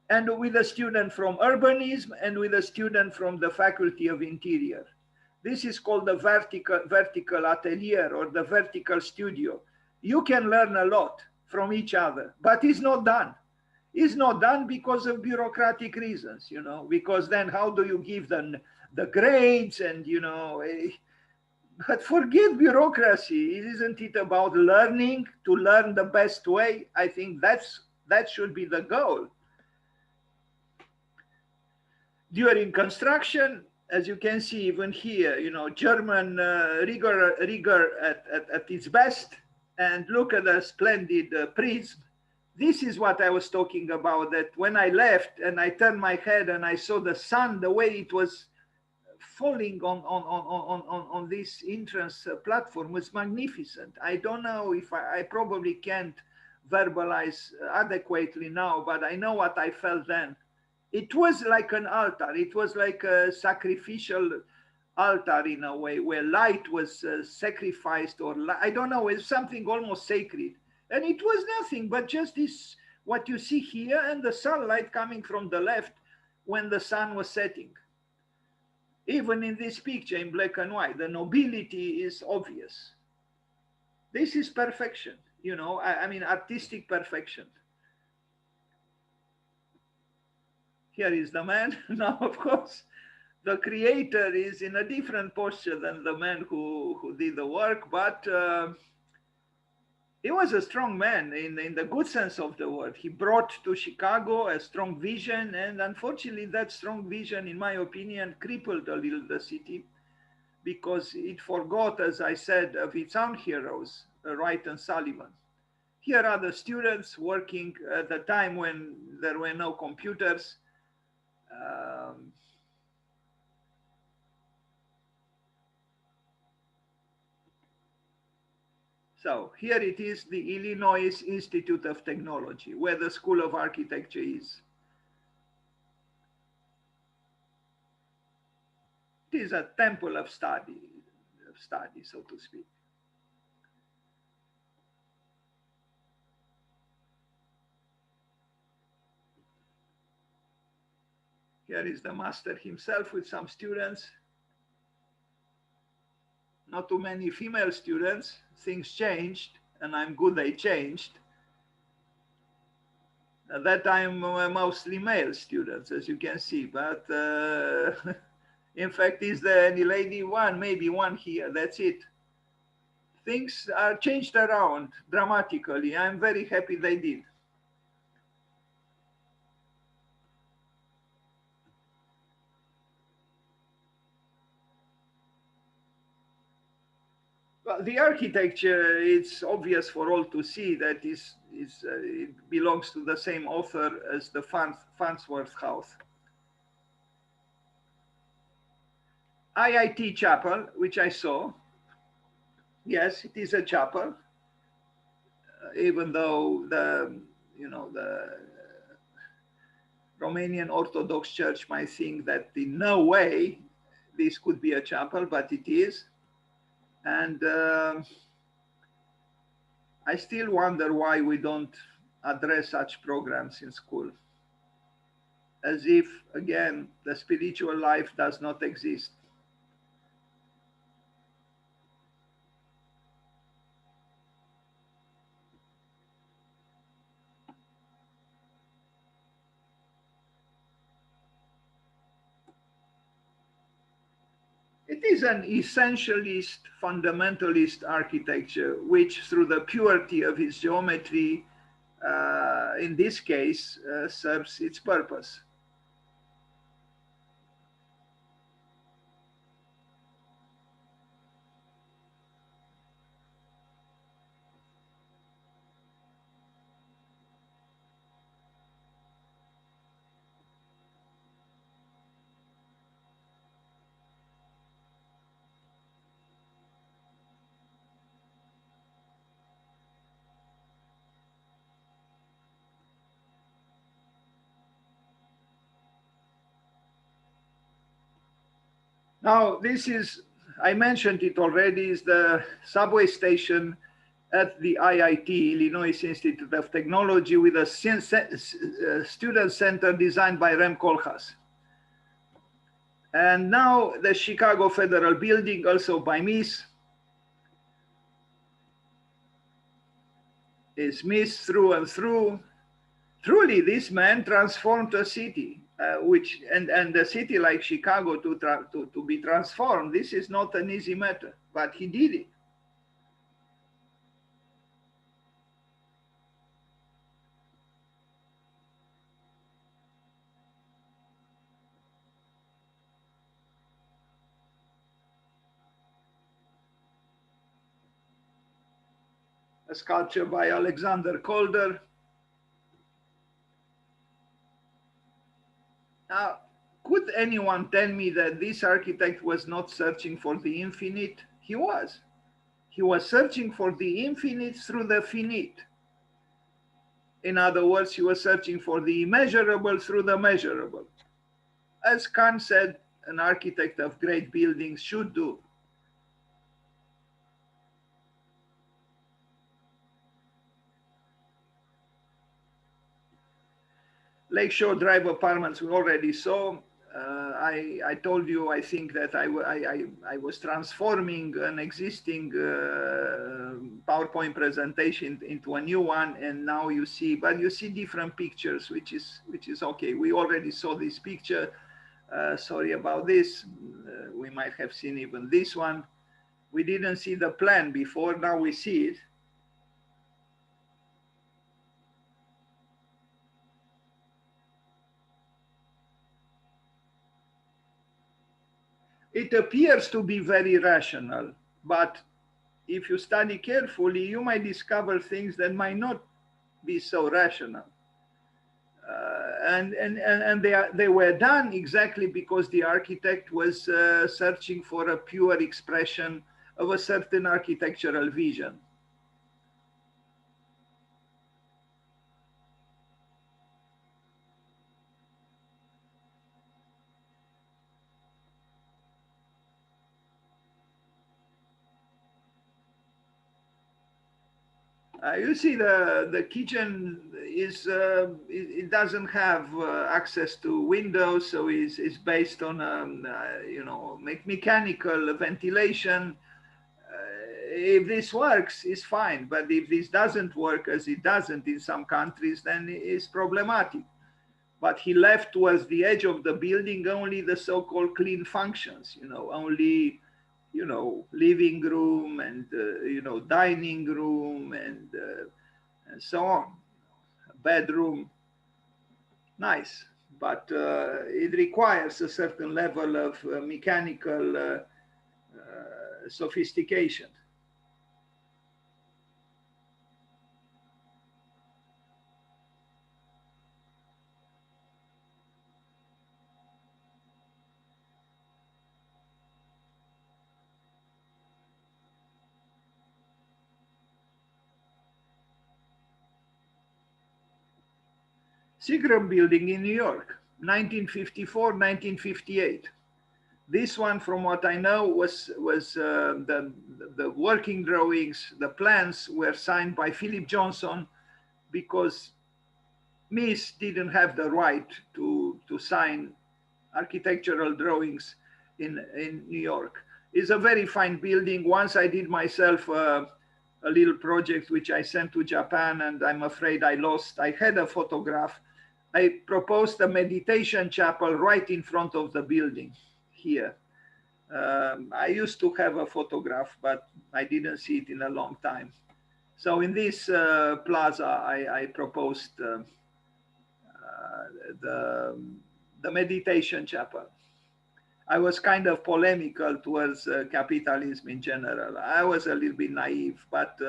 and with a student from urbanism, and with a student from the Faculty of Interior. This is called the vertical atelier, or the vertical studio. You can learn a lot from each other, but it's not done. It's not done because of bureaucratic reasons, you know, because then how do you give them the grades, and, you know, but forget bureaucracy. Isn't it about learning to learn the best way? I think that should be the goal. During construction, as you can see, even here, you know, German rigor at its best. And look at the splendid prism. This is what I was talking about, that when I left and I turned my head and I saw the sun, the way it was falling on this entrance platform was magnificent. I don't know if I probably can't verbalize adequately now, but I know what I felt then. It was like an altar. It was like a sacrificial altar in a way, where light was sacrificed, or I don't know, it's something almost sacred. And it was nothing but just this, what you see here, and the sunlight coming from the left when the sun was setting. Even in this picture in black and white, the nobility is obvious. This is perfection, you know, I mean, artistic perfection. Here is the man. Now, of course, the creator is in a different posture than the man who did the work, but he was a strong man in the good sense of the word. He brought to Chicago a strong vision, and unfortunately, that strong vision, in my opinion, crippled a little the city, because it forgot, as I said, of its own heroes, Wright and Sullivan. Here are the students working at the time when there were no computers. So here it is, the Illinois Institute of Technology, where the School of Architecture is. It is a temple of study, so to speak. Here is the master himself with some students. Not too many female students. Things changed, and I'm good they changed. At that time, mostly male students, as you can see. But in fact, is there any lady? One, maybe one here. That's it. Things are changed around dramatically. I'm very happy they did. Well, the architecture, it's obvious for all to see that it belongs to the same author as the Farnsworth House. IIT Chapel, which I saw. Yes, it is a chapel, even though the Romanian Orthodox Church might think that in no way this could be a chapel, but it is. And I still wonder why we don't address such programs in school. As if, again, the spiritual life does not exist. It is an essentialist, fundamentalist architecture, which through the purity of its geometry, in this case, serves its purpose. Now, this is, I mentioned it already, is the subway station at the IIT, Illinois Institute of Technology, with a student center designed by Rem Koolhaas. And now the Chicago Federal Building, also by MIES, is MIES through and through. Truly, this man transformed a city, and a city like Chicago to be transformed. This is not an easy matter, but he did it. A sculpture by Alexander Calder. Now, could anyone tell me that this architect was not searching for the infinite? He was. He was searching for the infinite through the finite. In other words, he was searching for the immeasurable through the measurable. As Kant said, an architect of great buildings should do. Lakeshore Drive apartments we already saw. I told you, I think that I was transforming an existing PowerPoint presentation into a new one, and now you see, but you see different pictures, which is okay. We already saw this picture. Sorry about this. We might have seen even this one. We didn't see the plan before, now we see it. It appears to be very rational, but if you study carefully, you might discover things that might not be so rational. And they were done exactly because the architect was searching for a pure expression of a certain architectural vision. You see, the kitchen is it doesn't have access to windows, so it's based on you know, mechanical ventilation. If this works, it's fine, but if this doesn't work, as it doesn't in some countries, then it's problematic. But he left towards the edge of the building only the so-called clean functions, you know, only, you know, living room and, you know, dining room and so on, bedroom, nice. But it requires a certain level of mechanical sophistication. Seagram Building in New York, 1954, 1958. This one, from what I know, was the working drawings, the plans were signed by Philip Johnson because MIES didn't have the right to sign architectural drawings in New York. It's a very fine building. Once I did myself a little project which I sent to Japan, and I'm afraid I lost. I had a photograph. I proposed a meditation chapel right in front of the building here. I used to have a photograph, but I didn't see it in a long time. So in this plaza, I proposed the, the meditation chapel. I was kind of polemical towards capitalism in general. I was a little bit naive, but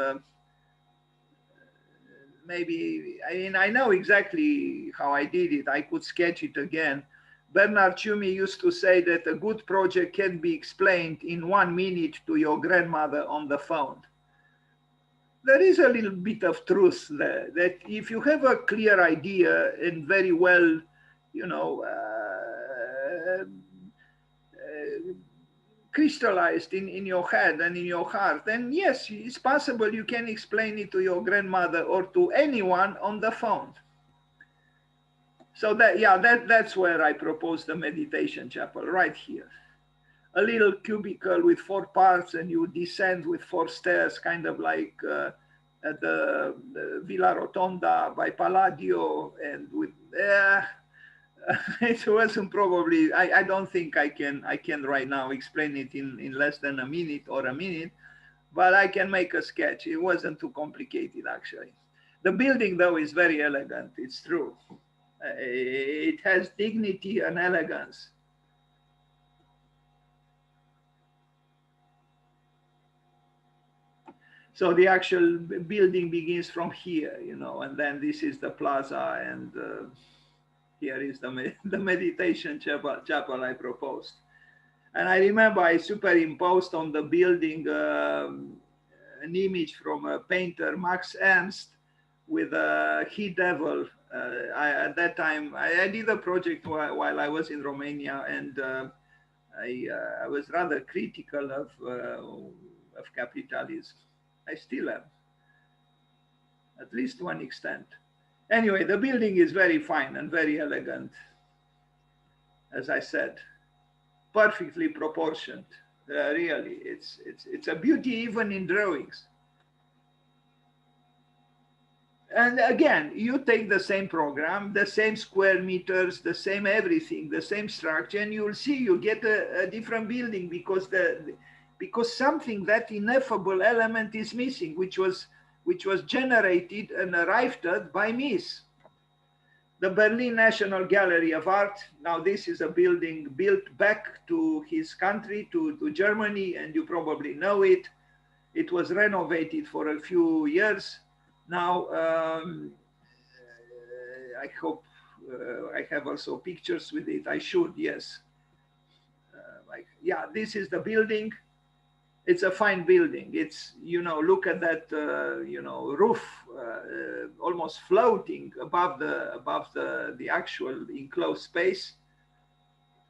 maybe, I mean, I know exactly how I did it. I could sketch it again. Bernard Tschumi used to say that a good project can be explained in 1 minute to your grandmother on the phone. There is a little bit of truth there, that if you have a clear idea and very well, you know, crystallized in your head and in your heart, then yes, it's possible you can explain it to your grandmother or to anyone on the phone. So that, yeah, that's where I propose the meditation chapel, right here. A little cubicle with 4 parts, and you descend with 4 stairs, kind of like at the Villa Rotonda by Palladio, and with it wasn't probably, I don't think I can right now explain it in less than a minute or a minute, but I can make a sketch. It wasn't too complicated, actually. The building, though, is very elegant. It's true. It has dignity and elegance. So the actual building begins from here, you know, and then this is the plaza, and here is the meditation chapel I proposed. And I remember I superimposed on the building an image from a painter, Max Ernst, with a he devil. At that time, I did a project while I was in Romania, and I was rather critical of capitalism. I still am, at least to an extent. Anyway, the building is very fine and very elegant, as I said, perfectly proportioned. Really, it's a beauty even in drawings. And again, you take the same program, the same square meters, the same everything, the same structure, and you'll see you get a different building because something, that ineffable element is missing, which was generated and arrived at by MIES. The Berlin National Gallery of Art. Now this is a building built back to his country, to Germany, and you probably know it. It was renovated for a few years. Now, I hope I have also pictures with it. I should, yes. Yeah, this is the building. It's a fine building. It's, you know, look at that, you know, roof almost floating above the actual enclosed space.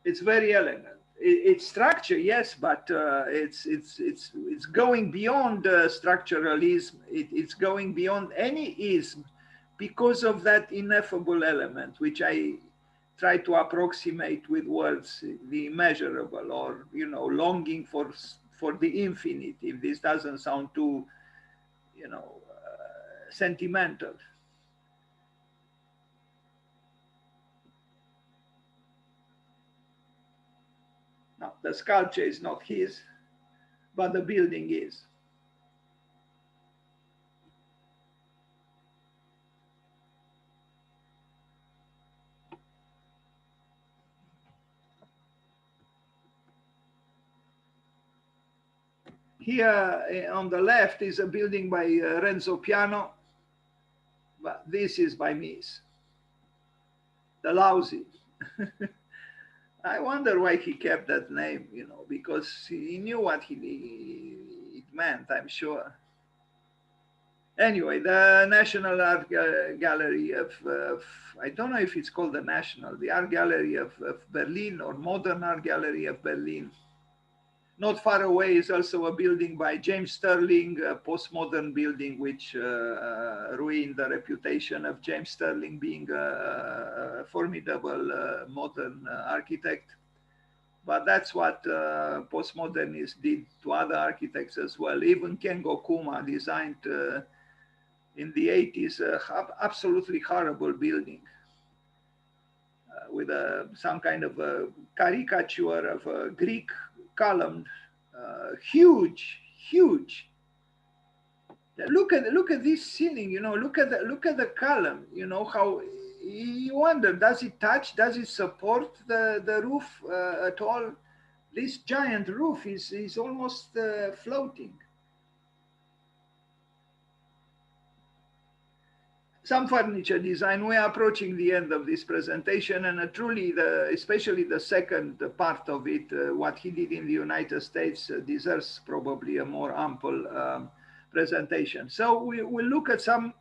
It's very elegant. It's structure, yes, but it's going beyond structuralism. It's going beyond any ism because of that ineffable element, which I try to approximate with words, the immeasurable, or, you know, longing for the infinite, if this doesn't sound too, you know, sentimental. Now, the sculpture is not his, but the building is. Here on the left is a building by Renzo Piano, but this is by MIES, the lousy. I wonder why he kept that name, you know, because he knew what it meant, I'm sure. Anyway, the National Art Gallery of, I don't know if it's called the National, the Art Gallery of Berlin, or Modern Art Gallery of Berlin. Not far away is also a building by James Stirling, a postmodern building, which ruined the reputation of James Stirling being a formidable modern architect. But that's what postmodernists did to other architects as well. Even Dan Coma designed in the 80s absolutely horrible building with some kind of a caricature of a Greek column, huge, huge. Look at this ceiling, you know, look at the column, you know, how you wonder, does it touch, does it support the roof at all? This giant roof is almost floating. Some furniture design. We are approaching the end of this presentation, and truly, especially the second part of it, what he did in the United States deserves probably a more ample presentation. So we will look at some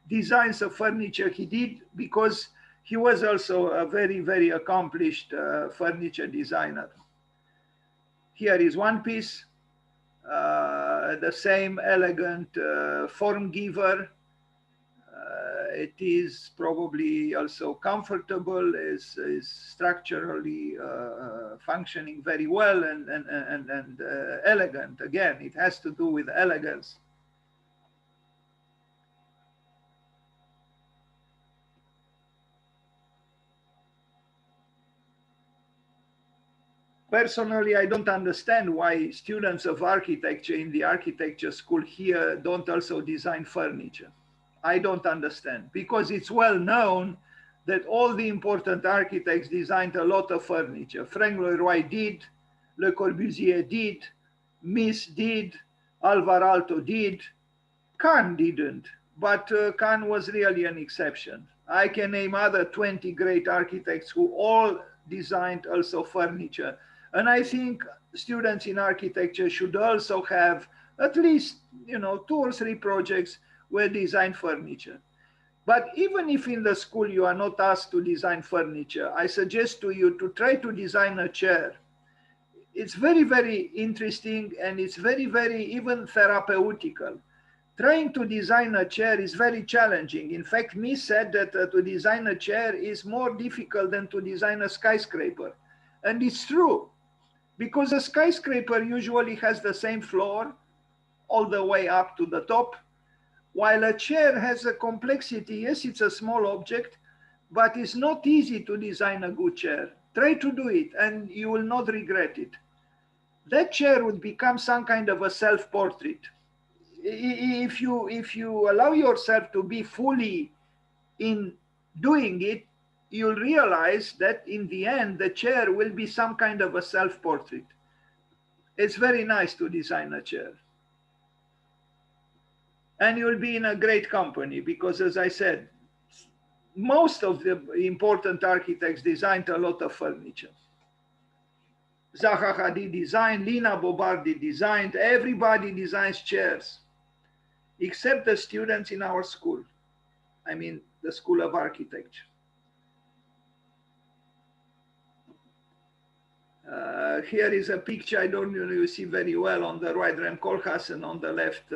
designs of furniture he did, because he was also a very, very accomplished furniture designer. Here is one piece, the same elegant form giver. It is probably also comfortable, is structurally functioning very well, and elegant. Again, it has to do with elegance. Personally, I don't understand why students of architecture in the architecture school here don't also design furniture. I don't understand, because it's well known that all the important architects designed a lot of furniture. Frank Leroy did, Le Corbusier did, Mies did, Alvar Aalto did, Kahn didn't, but Kahn was really an exception. I can name other 20 great architects who all designed also furniture. And I think students in architecture should also have at least, you know, 2 or 3 projects where design furniture. But even if in the school you are not asked to design furniture, I suggest to you to try to design a chair. It's very, very interesting, and it's very, very even therapeutical. Trying to design a chair is very challenging. In fact, Mies said that to design a chair is more difficult than to design a skyscraper. And it's true, because a skyscraper usually has the same floor all the way up to the top, while a chair has a complexity. Yes, it's a small object, but it's not easy to design a good chair. Try to do it, and you will not regret it. That chair would become some kind of a self-portrait. If you allow yourself to be fully in doing it, you'll realize that in the end, the chair will be some kind of a self-portrait. It's very nice to design a chair. And you'll be in a great company, because, as I said, most of the important architects designed a lot of furniture. Zaha Hadid designed, Lina Bobardi designed, everybody designs chairs, except the students in our school. I mean, the School of Architecture. Here is a picture, I don't know you see very well, on the right, Rem Koolhaas, and on the left,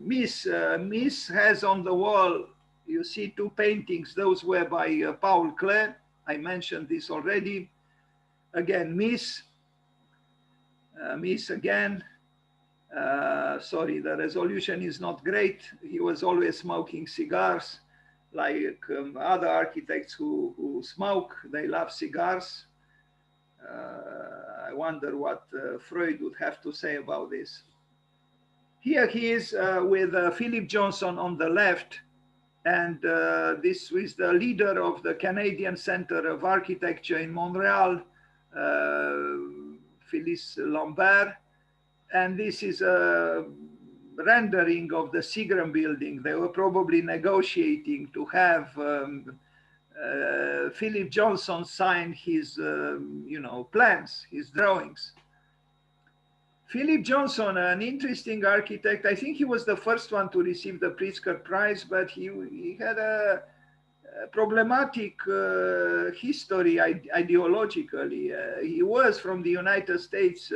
Mies. Mies has on the wall, you see 2 paintings. Those were by Paul Klee. I mentioned this already. Again, Mies. Mies again. Sorry, the resolution is not great. He was always smoking cigars, like other architects who smoke. They love cigars. I wonder what Freud would have to say about this. Here he is with Philip Johnson on the left, and this is the leader of the Canadian Center of Architecture in Montreal, Phyllis Lambert, and this is a rendering of the Seagram building. They were probably negotiating to have Philip Johnson signed his, plans, his drawings. Philip Johnson, an interesting architect. I think he was the first one to receive the Pritzker Prize, but he had a problematic history ideologically. He was from the United States,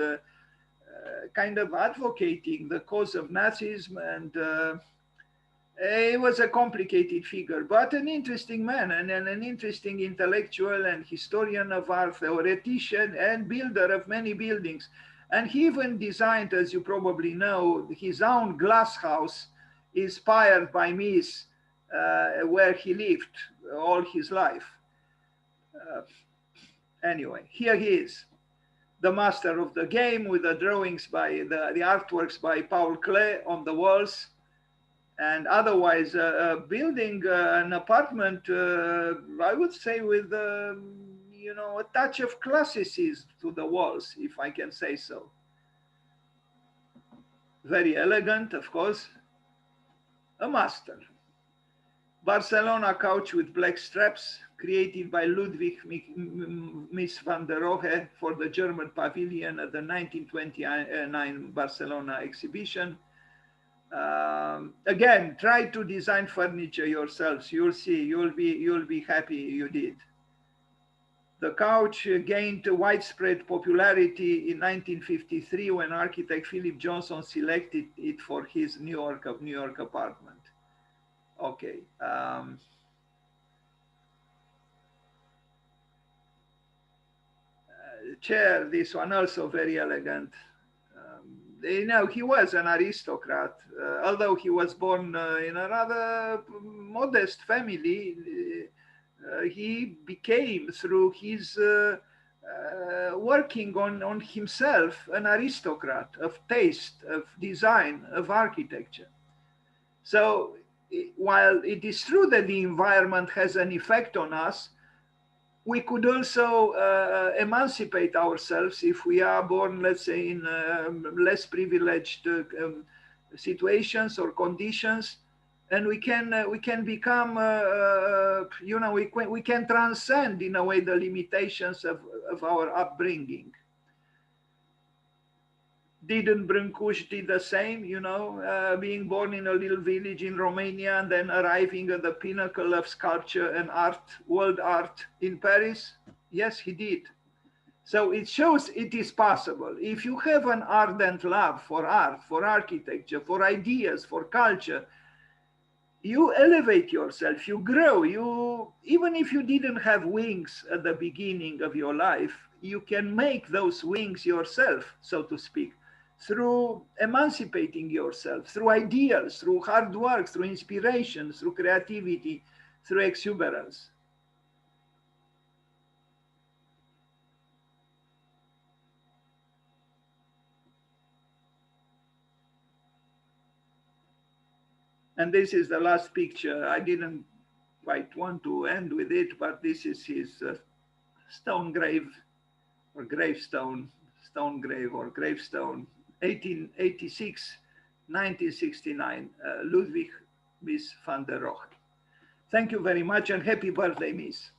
kind of advocating the cause of Nazism, and he was a complicated figure, but an interesting man, and an interesting intellectual and historian of art, theoretician and builder of many buildings. And he even designed, as you probably know, his own glass house inspired by Mies, where he lived all his life. Anyway, here he is. the master of the game, with the drawings by the artworks by Paul Klee on the walls. And otherwise, building an apartment, I would say, with you know, a touch of classicism to the walls, if I can say so. Very elegant, of course. A master. Barcelona couch with black straps, created by Ludwig MIES van der Rohe for the German pavilion at the 1929 Barcelona exhibition. Again, try to design furniture yourselves. You'll see, you'll be happy you did. The couch gained widespread popularity in 1953 when architect Philip Johnson selected it for his New York apartment. Okay. Chair, this one also very elegant. You know, he was an aristocrat, although he was born in a rather modest family. He became, through his working on himself, an aristocrat of taste, of design, of architecture. So while it is true that the environment has an effect on us, we could also emancipate ourselves if we are born, let's say, in less privileged situations or conditions, and we can become, you know, we can transcend in a way the limitations of our upbringing. Didn't Brâncuș did the same, you know, being born in a little village in Romania and then arriving at the pinnacle of sculpture and art, world art in Paris? Yes, he did. So it shows it is possible. If you have an ardent love for art, for architecture, for ideas, for culture, you elevate yourself, you grow. Even if you didn't have wings at the beginning of your life, you can make those wings yourself, so to speak, through emancipating yourself, through ideals, through hard work, through inspiration, through creativity, through exuberance. And this is the last picture. I didn't quite want to end with it, but this is his stone grave or gravestone, stone grave or gravestone, 1886, 1969, Ludwig MIES van der Rohe. Thank you very much and happy birthday, Miss.